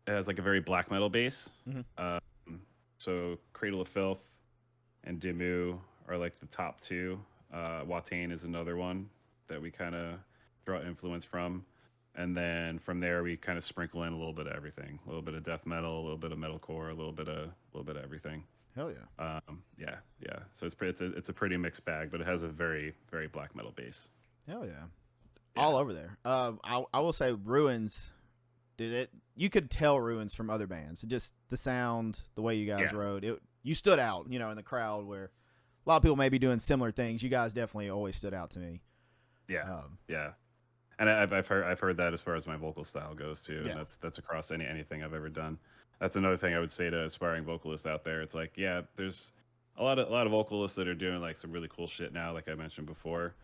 has like a very black metal base. Mm-hmm. So Cradle of Filth and Dimmu are like the top two. Watain is another one that we kind of draw influence from, and then from there we kind of sprinkle in a little bit of everything, a little bit of death metal, a little bit of metalcore, a little bit of everything. Hell yeah. Yeah. So it's a pretty mixed bag, but it has a very, very black metal base. Hell yeah. All over there. I will say Ruins, dude, you could tell Ruins from other bands. Just the sound, the way you guys wrote it, you stood out, in the crowd where a lot of people may be doing similar things. You guys definitely always stood out to me. Yeah. Yeah. And I've heard that as far as my vocal style goes too. Yeah. And that's across anything I've ever done. That's another thing I would say to aspiring vocalists out there. It's like, yeah, there's a lot of vocalists that are doing like some really cool shit now, like I mentioned before,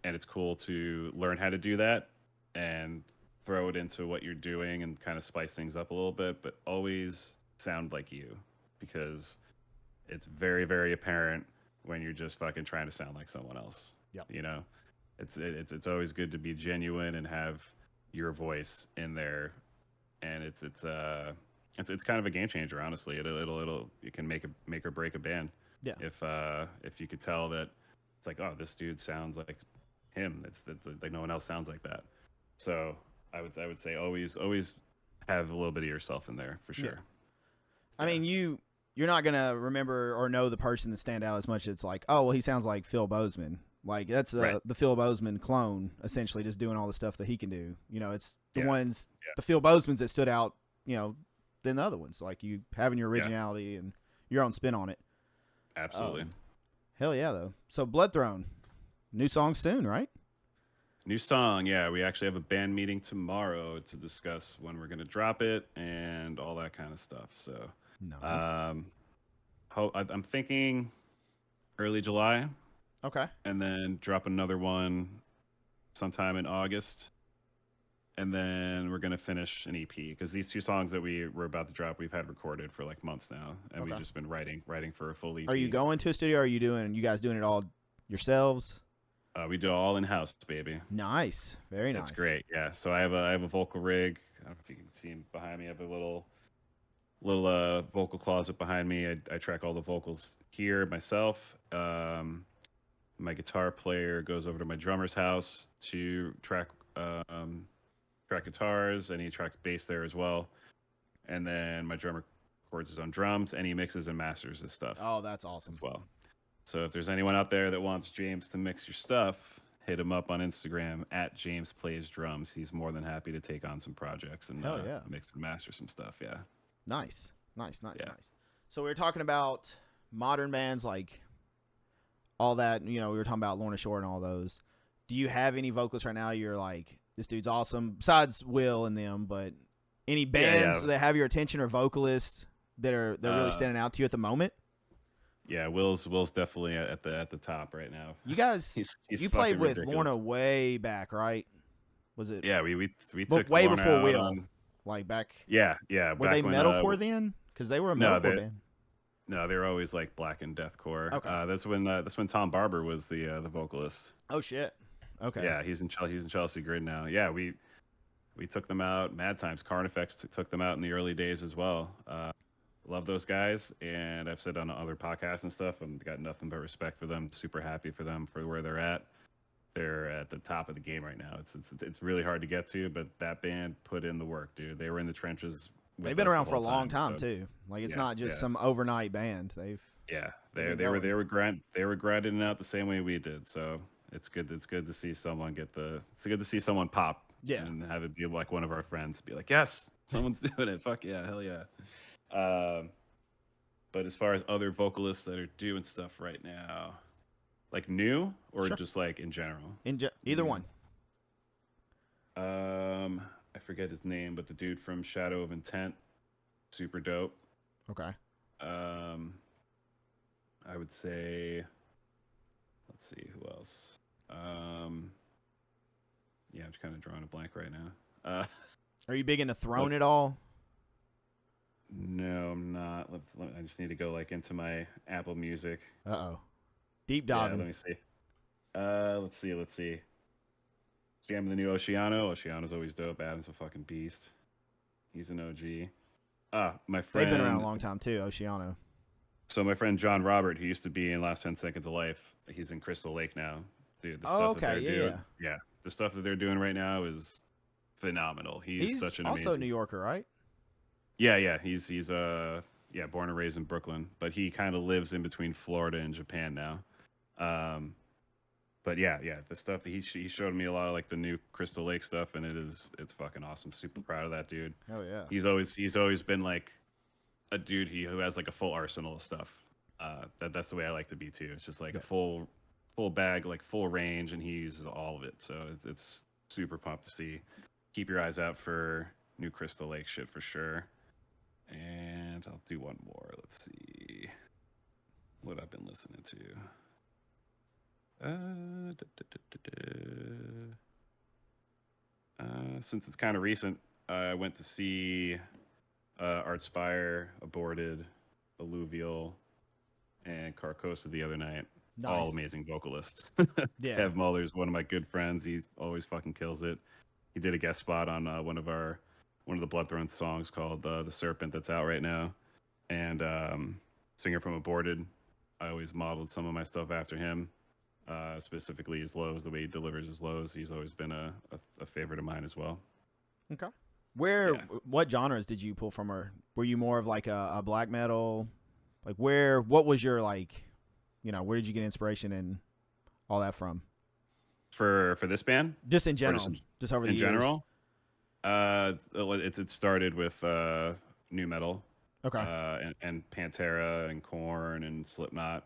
and it's cool to learn how to do that and throw it into what you're doing and kind of spice things up a little bit, but always sound like you, because it's very, very apparent when you're just fucking trying to sound like someone else. Yeah. It's always good to be genuine and have your voice in there, and it's kind of a game changer, honestly. It can make or break a band. Yeah. If you could tell that it's like, oh, this dude sounds like him. It's like no one else sounds like that. So I would say always have a little bit of yourself in there for sure. Yeah. I mean, you're not gonna remember or know the person that stand out as much. It's like, oh well, he sounds like Phil Bozeman. Like that's the Phil Bozeman clone, essentially, just doing all the stuff that he can do. You know, it's the the Phil Bozemans that stood out, you know, than the other ones. Like you having your originality and your own spin on it. Absolutely. Hell yeah, though. So Blood Throne, new song soon, right? New song, yeah. We actually have a band meeting tomorrow to discuss when we're gonna drop it and all that kind of stuff. So, nice. I'm thinking early July. Okay. And then drop another one sometime in August. And then we're gonna finish an EP because these 2 songs that we're about to drop, we've had recorded for like months now, and we've just been writing for a full EP. Are you going to a studio? Or are you guys doing it all yourselves? We do it all in house, baby. Nice, very nice. It's great, yeah. So I have a vocal rig. I don't know if you can see him behind me. I have a little vocal closet behind me. I track all the vocals here myself. My guitar player goes over to my drummer's house to track guitars, and he tracks bass there as well. And then my drummer records his own drums, and he mixes and masters his stuff. Oh, that's awesome as well. So if there's anyone out there that wants James to mix your stuff, hit him up on Instagram at James Plays Drums. He's more than happy to take on some projects and mix and master some stuff. Yeah. Nice. So we were talking about modern bands, like all that, you know, we were talking about Lorna Shore and all those. Do you have any vocalists right now you're like, this dude's awesome, besides Will and them, but any bands that have your attention or vocalists that are really standing out to you at the moment? Yeah, Will's definitely at the top right now. You guys, you played with Lorna way back, right? Was it? Yeah, we took way Lorna before Will, like back. Yeah. Were they metalcore then? Because they were a metalcore band. No, they were always like black and deathcore. Okay. That's when Tom Barber was the vocalist. Oh shit. Okay. Yeah, he's in Chelsea Grid now. Yeah, we took them out. Mad Times, Carnifex took them out in the early days as well. Love those guys, and I've said on other podcasts and stuff, I've got nothing but respect for them. Super happy for them for where they're at. They're at the top of the game right now. It's really hard to get to, but that band put in the work, dude. They were in the trenches. They've been around for a long time too. Like it's not just some overnight band. They were grinding it out the same way we did. So it's good to see someone pop. Yeah. And have it be like one of our friends be like, yes, someone's doing it. Fuck yeah, hell yeah. But as far as other vocalists that are doing stuff right now, like new or just like in general? Either one. I forget his name, but the dude from Shadow of Intent, super dope. Okay. I would say, let's see who else. I'm just kind of drawing a blank right now. Are you big into Throne at all? No, I'm not. I just need to go like into my Apple Music. Deep diving. Let me see. Let's see. Jamming the new Oceano. Oceano's always dope. Adam's a fucking beast. He's an OG. My friend. They've been around a long time too, Oceano. So my friend John Robert, who used to be in Last 10 Seconds of Life, he's in Crystal Lake now. Dude, the stuff that they're doing. Yeah. The stuff that they're doing right now is phenomenal. He's such an amazing. Also a New Yorker, right? Yeah. He's born and raised in Brooklyn, but he kind of lives in between Florida and Japan now. But yeah, the stuff that he showed me a lot of like the new Crystal Lake stuff, and it's fucking awesome. Super proud of that dude. Hell yeah. He's always been like a dude who has like a full arsenal of stuff. That's the way I like to be too. It's just like a full bag, like full range, and he uses all of it. So it's super pumped to see. Keep your eyes out for new Crystal Lake shit for sure. And I'll do one more. Let's see what I've been listening to. Since it's kind of recent, I went to see Artspire, Aborted, Alluvial, and Carcosa the other night. Nice. All amazing vocalists. Yeah. Kev Muller's one of my good friends. He always fucking kills it. He did a guest spot on one of the Blood Throne songs called The Serpent that's out right now. And singer from Aborted, I always modeled some of my stuff after him. Specifically his lows, the way he delivers his lows. He's always been a favorite of mine as well. Okay. What genres did you pull from her? Were you more of like a black metal? Like what was your like, where did you get inspiration in all that from? For this band? Just in general, just over the years. In general, it started with new metal, okay, and Pantera and Korn and Slipknot,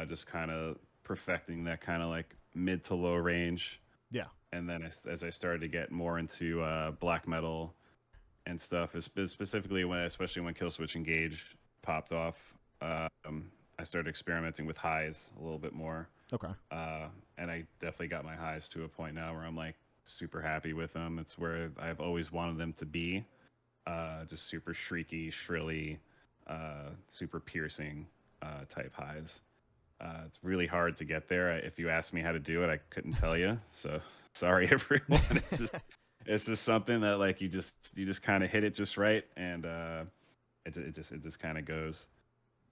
just kind of perfecting that kind of like mid to low range. Yeah, and then as I started to get more into black metal and stuff, specifically especially when Killswitch Engage popped off, I started experimenting with highs a little bit more. Okay. And I definitely got my highs to a point now where I'm like super happy with them. It's where I've always wanted them to be. Just super shrieky, shrilly, super piercing type highs. It's really hard to get there. If you asked me how to do it, I couldn't tell you. So sorry, everyone. It's just something that like you just kind of hit it just right, and it just kind of goes.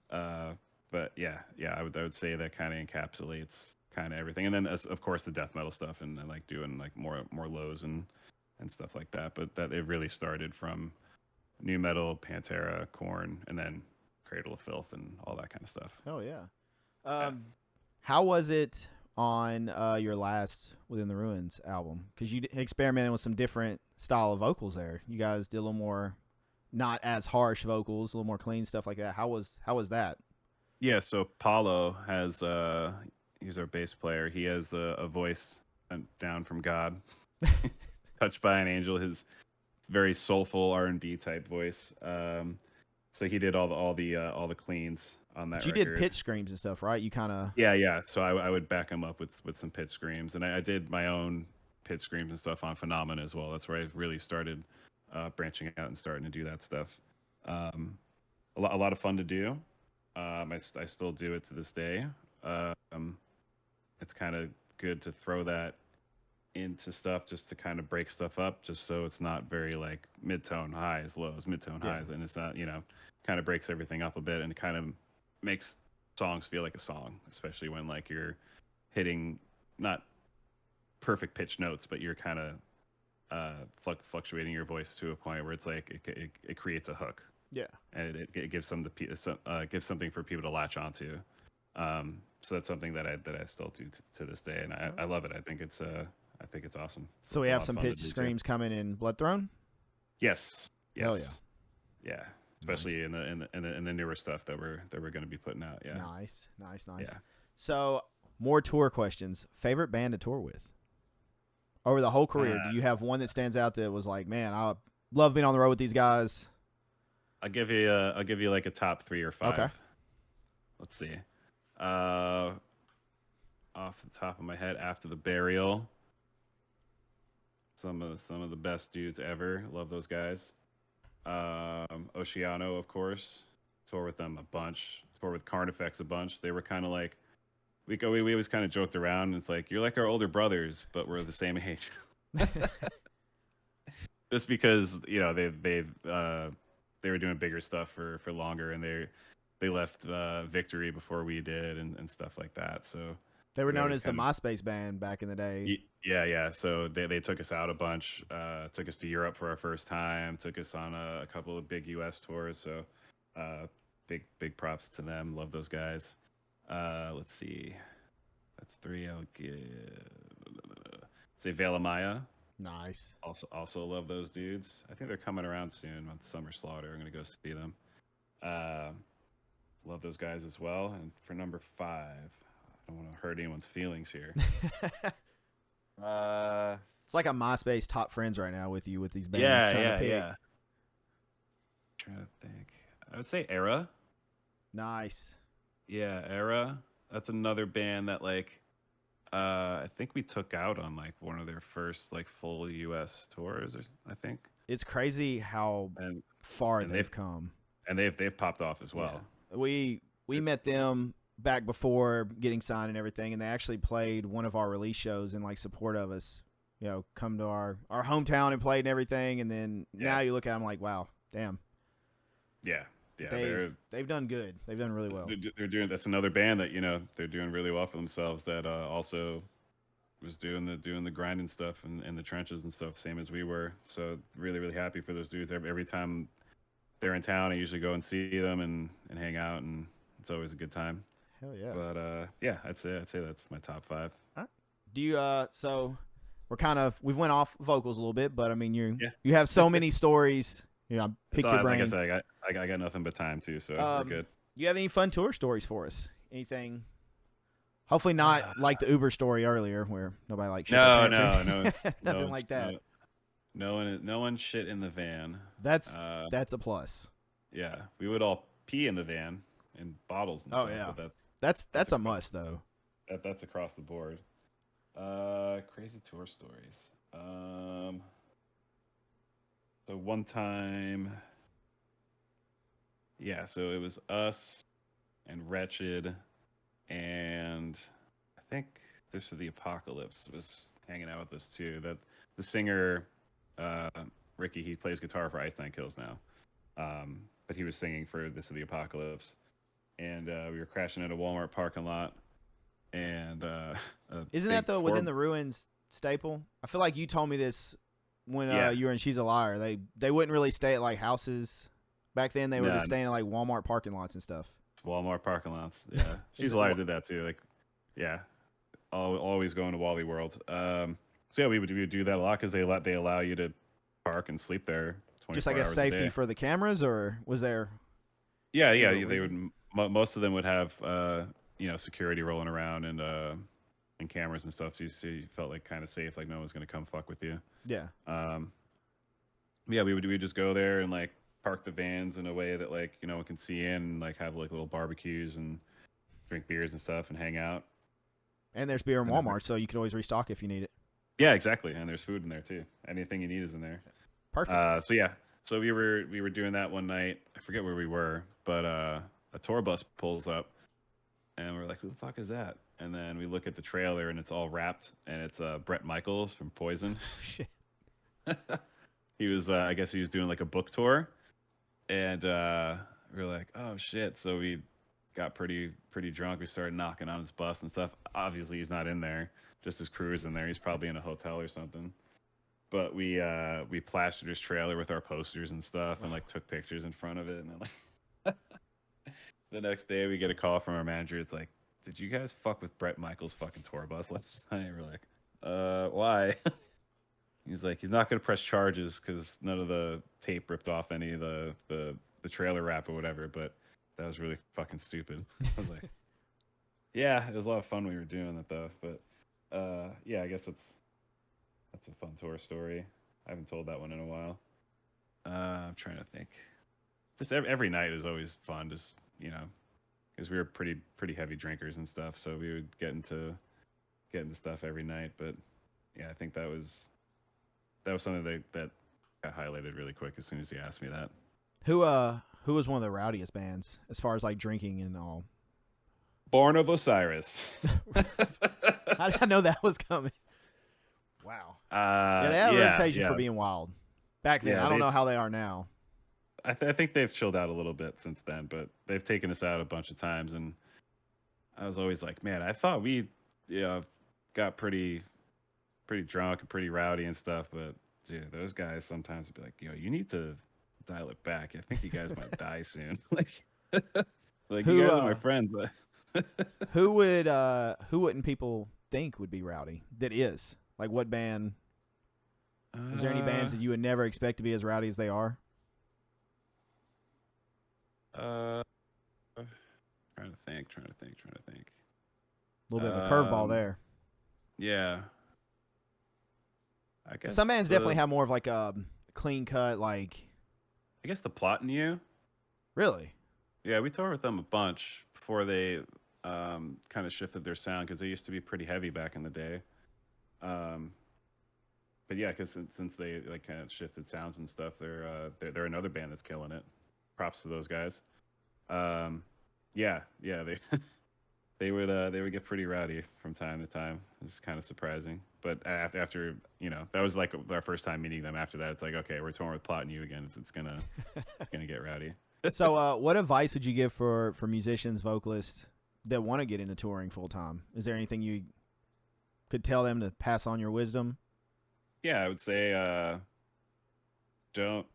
But yeah, I would say that kind of encapsulates kind of everything, and then of course the death metal stuff, and like doing like more lows and stuff like that. But that it really started from new metal, Pantera, Korn, and then Cradle of Filth and all that kind of stuff. Oh yeah. How was it on your last Within the Ruins album? Because you experimented with some different style of vocals there. You guys did a little more, not as harsh vocals, a little more clean stuff like that. How was that? Yeah, so Paulo has he's our bass player. He has a voice sent down from God, touched by an angel. His very soulful R&B type voice. So he did all the cleans on that. But you record. did pitch screams and stuff, right? You kind of yeah. So I would back him up with some pitch screams, and I did my own pitch screams and stuff on Phenomena as well. That's where I really started branching out and starting to do that stuff. A lot of fun to do. I still do it to this day. It's kind of good to throw that into stuff just to kind of break stuff up, just so it's not very like mid-tone highs, lows, mid-tone highs, and it's not, kind of breaks everything up a bit, and it kind of makes songs feel like a song, especially when like you're hitting not perfect pitch notes, but you're kind of fluctuating your voice to a point where it's like it creates a hook. Yeah, and it gives gives something for people to latch onto. So that's something that I still do to this day, and I love it. I think it's awesome. So we have some pitch screams coming in Bloodthrone. Yes. Hell yeah. Yeah. Especially nice. in the newer stuff that we're going to be putting out. Yeah. Nice. Yeah. So more tour questions. Favorite band to tour with over the whole career? Do you have one that stands out that was like, man, I love being on the road with these guys? I'll give you like a top 3 or 5. Okay. Let's see. Off the top of my head, After the Burial. Some of the best dudes ever. Love those guys. Oceano, of course. Tour with them a bunch. Tour with Carnifex a bunch. They were kind of like we always kind of joked around. It's like, you're like our older brothers, but we're the same age. Just because they were doing bigger stuff for longer, and they left Victory before we did, and stuff like that. So they were known as the MySpace band back in the day. Yeah. So they took us out a bunch, took us to Europe for our first time, took us on a couple of big US tours. So big props to them. Love those guys. Let's see. That's 3. I'll give say Veil of Maya. Nice. Also love those dudes. I think they're coming around soon on Summer Slaughter. I'm gonna go see them. Love those guys as well. And for number 5, I don't want to hurt anyone's feelings here. It's like a MySpace top friends right now with you with these bands. Yeah. Trying to think. I would say Era. Nice. Yeah, Era. That's another band that like I think we took out on like one of their first like full US tours, or I think. It's crazy how far they've come. And they've popped off as well. Yeah. We met them back before getting signed and everything, and they actually played one of our release shows in like support of us. Come to our hometown and played and everything, and then now you look at them like, wow, damn. Yeah. They've done good. They've done really well. They're doing. That's another band that they're doing really well for themselves. That also was doing the grinding stuff in the trenches and stuff, same as we were. So really happy for those dudes. Every time they're in town, I usually go and see them and hang out, and it's always a good time. Hell yeah. But yeah, I'd say that's my top 5. All right. Do you so we've went off vocals a little bit, but I mean you have so many stories. You know, pick your brain. Like I said, I got nothing but time too, so we're good. Do you have any fun tour stories for us? Anything? Hopefully not like the Uber story earlier, where nobody like shit no, nothing like that. No one shit in the van. That's a plus. Yeah, we would all pee in the van in bottles and stuff. Yeah, but that's a must though. That's across the board. Crazy tour stories. So one time, yeah, so it was us and Wretched, and I think This is the Apocalypse was hanging out with us too. That the singer, Ricky, he plays guitar for Ice Nine Kills now, but he was singing for This is the Apocalypse, and we were crashing at a Walmart parking lot, and isn't that the Within the Ruins staple? I feel like you told me this when you were in She's a Liar. They wouldn't really stay at like houses back then. They were just staying at like Walmart parking lots and stuff. Walmart parking lots, yeah. She's a Liar did that too. Like, yeah, always going to Wally World. So yeah, we would do that a lot because they allow you to park and sleep there. Just like a safety for the cameras, or was there? Yeah. They would. Most of them would have security rolling around and cameras and stuff. So you felt like kind of safe, like no one's gonna come fuck with you. Yeah. Yeah, we would just go there and like park the vans in a way that like no one can see in, and like have like little barbecues and drink beers and stuff and hang out. And there's beer in Walmart, so you could always restock if you need it. Yeah, exactly. And there's food in there too. Anything you need is in there. Perfect. So we were doing that one night. I forget where we were, but a tour bus pulls up, and we're like, "Who the fuck is that?" And then we look at the trailer, and it's all wrapped, and it's Bret Michaels from Poison. Shit. He was, I guess, he was doing like a book tour, and we were like, "Oh shit!" So we got pretty drunk. We started knocking on his bus and stuff. Obviously, he's not in there. Just his crew's in there. He's probably in a hotel or something. But we plastered his trailer with our posters and stuff, and like took pictures in front of it. And then like the next day, we get a call from our manager. It's like, "Did you guys fuck with Bret Michaels' fucking tour bus last night?" We're like, why? He's like, he's not gonna press charges because none of the tape ripped off any of the trailer wrap or whatever. But that was really fucking stupid. I was like, yeah, it was a lot of fun when we were doing that though. But yeah, I guess that's a fun tour story. I haven't told that one in a while. I'm trying to think. Just every night is always fun. Just because we were pretty heavy drinkers and stuff, so we would get into stuff every night. But yeah, I think that was something that got highlighted really quick as soon as you asked me that. Who was one of the rowdiest bands as far as like drinking and all? Born of Osiris. How did I know that was coming? Wow. Yeah, they have a reputation for being wild. Back then, I don't know how they are now. I think they've chilled out a little bit since then, but they've taken us out a bunch of times, and I was always like, man, I thought we got pretty drunk and pretty rowdy and stuff, but dude, those guys sometimes would be like, you need to dial it back. I think you guys might die soon. like you guys are my friends. who wouldn't people think would be rowdy? That is. Like what band? Is there any bands that you would never expect to be as rowdy as they are? Trying to think. A little bit of a curveball there. Yeah. I guess some bands definitely have more of like a clean cut, like. I guess the Plot in You. Really? Yeah, we toured with them a bunch before they kind of shifted their sound because they used to be pretty heavy back in the day. But yeah, because since they like kind of shifted sounds and stuff, they're another band that's killing it. Props to those guys. Yeah, they would get pretty rowdy from time to time. It's kind of surprising, but after that was like our first time meeting them. After that, it's like, okay, we're touring with Plot and You again. It's gonna get rowdy. So, what advice would you give for musicians, vocalists that want to get into touring full time? Is there anything you could tell them to pass on your wisdom? Yeah, I would say don't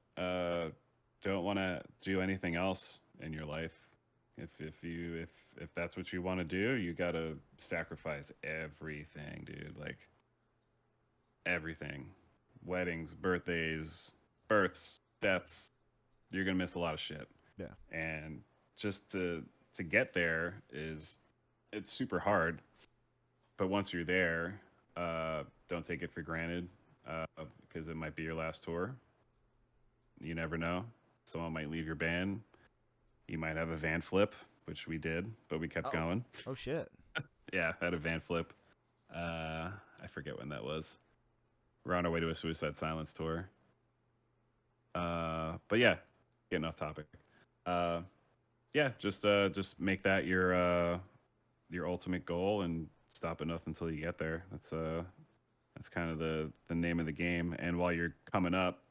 want to do anything else in your life If that's what you want to do, you gotta sacrifice everything, dude. Like everything, weddings, birthdays, births, deaths. You're gonna miss a lot of shit. Yeah. And just to get there it's super hard. But once you're there, don't take it for granted, because it might be your last tour. You never know. Someone might leave your band. You might have a van flip, which we did, but we kept going. Oh shit. Yeah, I had a van flip. I forget when that was. We're on our way to a Suicide Silence tour. But yeah, getting off topic. Yeah, just make that your ultimate goal and stop at nothing until you get there. That's kind of the name of the game. And while you're coming up,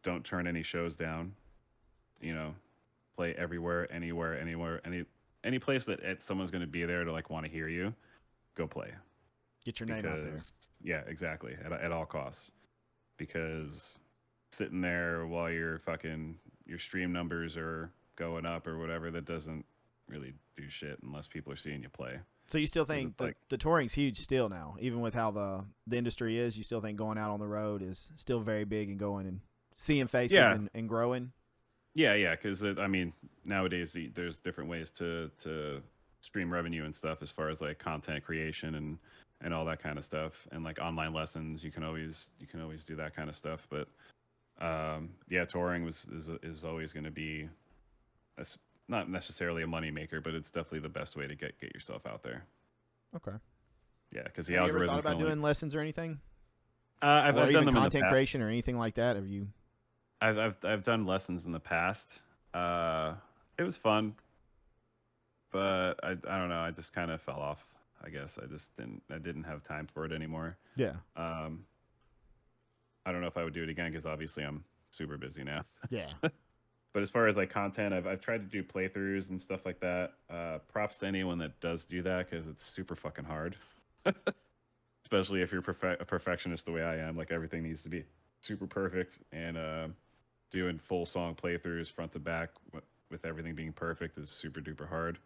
don't turn any shows down. You know, play everywhere, anywhere, any place that someone's going to be there to like want to hear you. Go play. Get your name out there. Yeah, exactly. At all costs. Because sitting there while your stream numbers are going up or whatever, that doesn't really do shit unless people are seeing you play. So you still think the touring's huge still now, even with how the industry is? You still think going out on the road is still very big and going and seeing faces and growing? Yeah, because I mean, nowadays there's different ways to stream revenue and stuff as far as like content creation and all that kind of stuff, and like online lessons. You can always do that kind of stuff. But yeah, touring is always going to be not necessarily a money maker, but it's definitely the best way to get yourself out there. Okay. Yeah, because the Have algorithm. You ever thought about doing lessons or anything? I've done them content creation or anything like that. Have you? I've done lessons in the past. It was fun, but I don't know. I just kind of fell off. I guess I didn't have time for it anymore. Yeah. I don't know if I would do it again because obviously I'm super busy now. Yeah. But as far as like content, I've tried to do playthroughs and stuff like that. Props to anyone that does do that because it's super fucking hard. Especially if you're a perfectionist the way I am. Like everything needs to be super perfect, and doing full song playthroughs front to back with everything being perfect is super duper hard.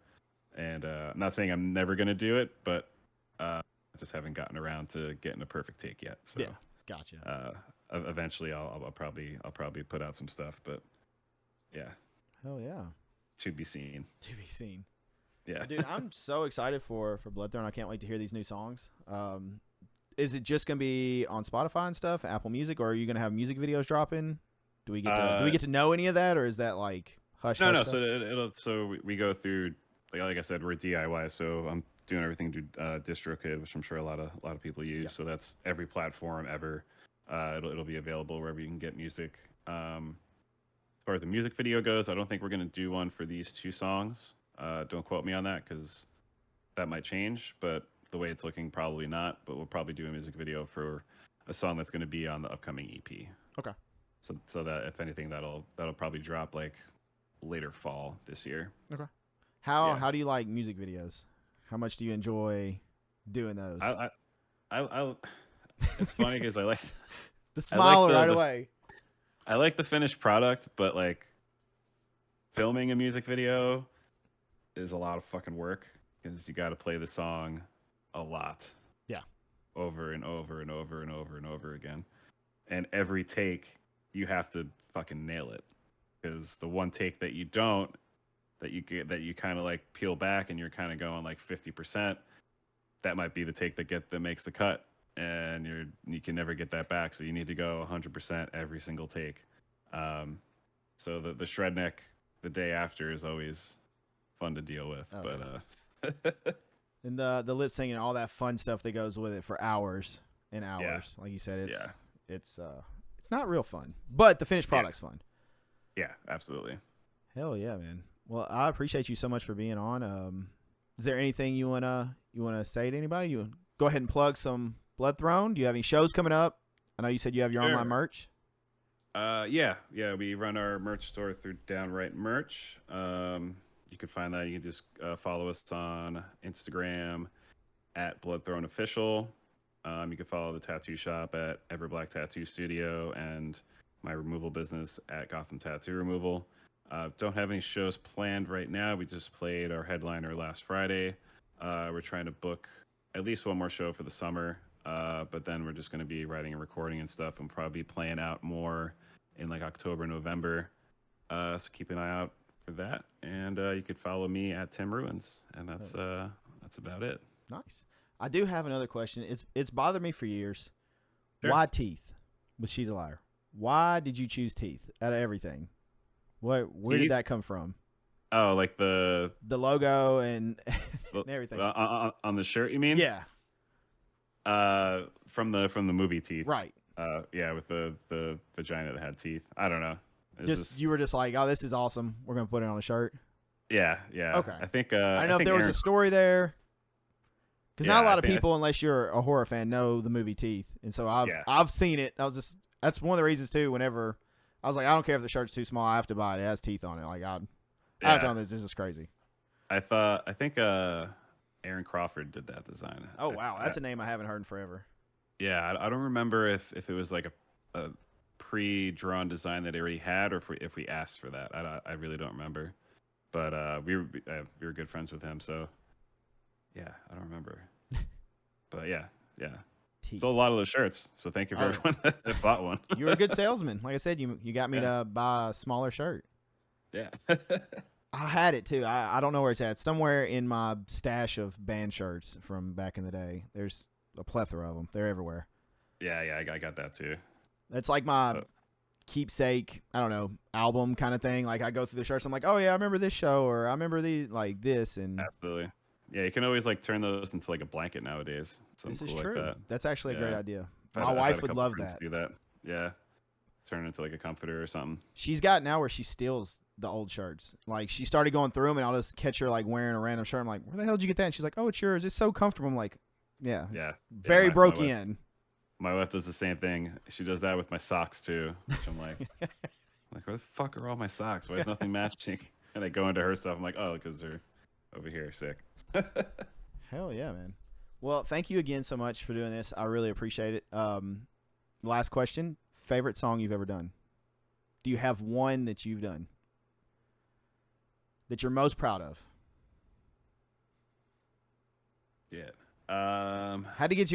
And I'm not saying I'm never gonna do it, but I just haven't gotten around to getting a perfect take yet. So yeah, gotcha. Eventually, I'll probably put out some stuff, but yeah. Hell yeah. To be seen. To be seen. Yeah. Dude, I'm so excited for Bloodthrone. I can't wait to hear these new songs. Is it just gonna be on Spotify and stuff, Apple Music, or are you gonna have music videos dropping? Do we get to know any of that, or is that like hush? No. Stuff? So we go through, like I said, we're DIY. So I'm doing everything through DistroKid, which I'm sure a lot of people use. Yeah. So that's every platform ever. It'll be available wherever you can get music. As far as the music video goes, I don't think we're gonna do one for these two songs. Don't quote me on that because that might change. But the way it's looking, probably not. But we'll probably do a music video for a song that's going to be on the upcoming EP. Okay. So that if anything, that'll probably drop like later fall this year. Okay. How do you like music videos? How much do you enjoy doing those? It's funny because I like the smile right away. I like the finished product, but like filming a music video is a lot of fucking work because you got to play the song a lot. Yeah. Over and over and over and over and over again. And every take you have to fucking nail it. Because the one take that you don't, that you kind of like peel back and you're kind of going like 50%, that might be the take that makes the cut. And you can never get that back. So you need to go 100% every single take. So the shred neck the day after is always fun to deal with. Oh, but yeah. And the lip singing and all that fun stuff that goes with it for hours and hours. Yeah. Like you said, it's not real fun, but the finished product's fun. Yeah, absolutely. Hell yeah, man. Well, I appreciate you so much for being on. Is there anything you wanna say to anybody? You go ahead and plug some Bloodthrone. Do you have any shows coming up? I know you said you have your online merch. Yeah. We run our merch store through Downright Merch. You can find that. You can just follow us on Instagram at Bloodthrone Official. You can follow the tattoo shop at Everblack Tattoo Studio and my removal business at Gotham Tattoo Removal. Don't have any shows planned right now. We just played our headliner last Friday. We're trying to book at least one more show for the summer, but then we're just going to be writing and recording and stuff, and probably playing out more in like October, November. So keep an eye out for that, and you could follow me at Tim Ruins, and that's about it. Nice. I do have another question. It's bothered me for years. Sure. Why teeth with She's a Liar? Why did you choose teeth out of everything? Where did that come from? Oh, like the logo and everything on the shirt, you mean? Yeah. From the movie Teeth, right? Yeah, with the vagina that had teeth. I don't know. You were just like, oh, this is awesome. We're gonna put it on a shirt. Yeah. Okay. I think. I don't know if there was a story there, because not a lot of people, unless you're a horror fan, know the movie Teeth, and so I've seen it. That's one of the reasons too. Whenever I was like, I don't care if the shirt's too small, I have to buy it. It has teeth on it. Like I have to own this. This is crazy. I think Aaron Crawford did that design. Oh wow, that's a name I haven't heard in forever. Yeah, I don't remember if it was like a pre-drawn design that he already had, or if we asked for that. I really don't remember. But we were good friends with him, so yeah, I don't remember. But yeah. Sold a lot of those shirts, so thank you for everyone that bought one. You were a good salesman. Like I said, you got me to buy a smaller shirt. Yeah. I had it too. I don't know where it's at. Somewhere in my stash of band shirts from back in the day. There's a plethora of them. They're everywhere. Yeah, I got that too. That's like my keepsake, I don't know, album kind of thing. Like I go through the shirts, I'm like, oh yeah, I remember this show, or I remember this, and absolutely. Yeah, you can always like turn those into like a blanket nowadays. This is true. Like that's actually a great idea. My wife would love that. Do that. Yeah. Turn it into like a comforter or something. She's got now where she steals the old shirts. Like she started going through them, and I'll just catch her like wearing a random shirt. I'm like, where the hell did you get that? And she's like, oh, it's yours. It's so comfortable. I'm like, yeah. Very broke in. My wife does the same thing. She does that with my socks too. Which I'm like, where the fuck are all my socks? Why is nothing matching? And I go into her stuff. I'm like, oh, because they're over here sick. Hell yeah, man. Well, thank you again so much for doing this. I really appreciate it. Last question. Favorite song you've ever done? Do you have one that you've done that you're most proud of? Yeah. Had to give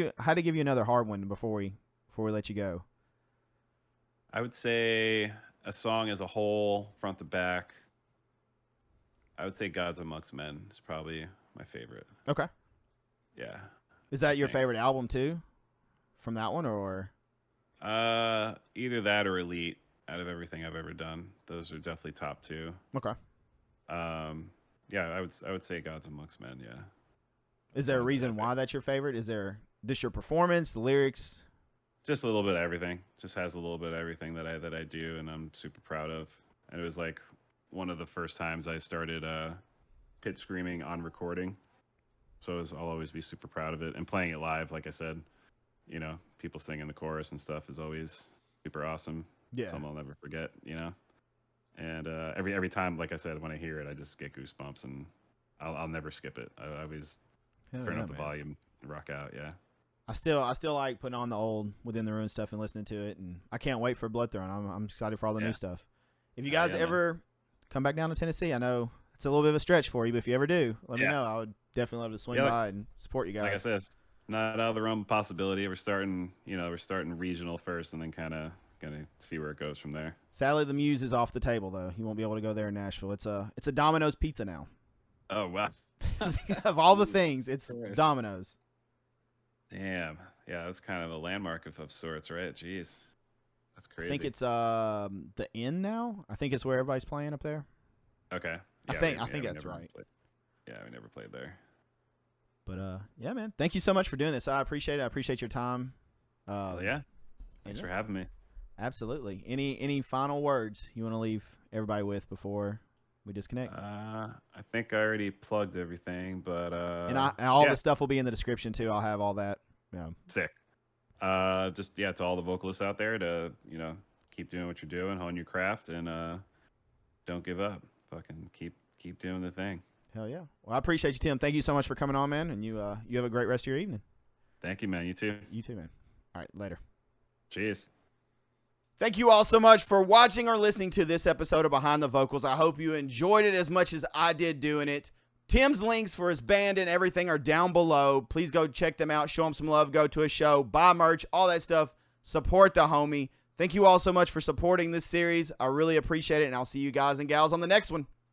you another hard one before we let you go. I would say a song as a whole, front to back. I would say Gods Amongst Men is probably my favorite. Okay. Yeah. Is that your favorite album too? From that one, or? Either that or Elite. Out of everything I've ever done, those are definitely top two. Okay. Yeah, I would say Gods Amongst Men. Yeah. Is there a reason why that's your favorite? Is there just your performance, the lyrics? Just a little bit of everything. Just has a little bit of everything that I do, and I'm super proud of. And it was like one of the first times I started pit screaming on recording. So I'll always be super proud of it. And playing it live, like I said, you know, people singing the chorus and stuff is always super awesome. Yeah. Something I'll never forget, you know. And every time, like I said, when I hear it, I just get goosebumps, and I'll never skip it. I always turn up the volume and rock out. Yeah. I still like putting on the old Within the Ruin stuff and listening to it, and I can't wait for Blood Throne. I'm excited for all the new stuff. If you guys ever come back down to Tennessee, I know it's a little bit of a stretch for you, but if you ever do, let me know. I would definitely love to swing by and support you guys. Like I said, it's not out of the realm of possibility. We're starting regional first, and then kind of gonna see where it goes from there. Sadly, the Muse is off the table, though. You won't be able to go there in Nashville. It's a Domino's pizza now. Oh wow! Of all the things, it's Domino's. Damn. Yeah, that's kind of a landmark of sorts, right? Jeez. That's crazy. I think it's the Inn now. I think it's where everybody's playing up there. Okay. Yeah, I think that's right. Yeah, we never played there. But yeah, man. Thank you so much for doing this. I appreciate it. I appreciate your time. Yeah. Thanks for having me. Absolutely. Any final words you want to leave everybody with before we disconnect? I think I already plugged everything, but and all the stuff will be in the description too. I'll have all that. Yeah. Sick. To all the vocalists out there, to keep doing what you're doing, hone your craft, and don't give up. Fucking keep doing the thing. Hell yeah. Well, I appreciate you, Tim. Thank you so much for coming on, man, and you have a great rest of your evening. Thank you, man. You too. You too, man. All right, later. Cheers. Thank you all so much for watching or listening to this episode of Behind the Vocals. I hope you enjoyed it as much as I did doing it. Tim's links for his band and everything are down below. Please go check them out. Show him some love. Go to a show. Buy merch. All that stuff. Support the homie. Thank you all so much for supporting this series. I really appreciate it, and I'll see you guys and gals on the next one.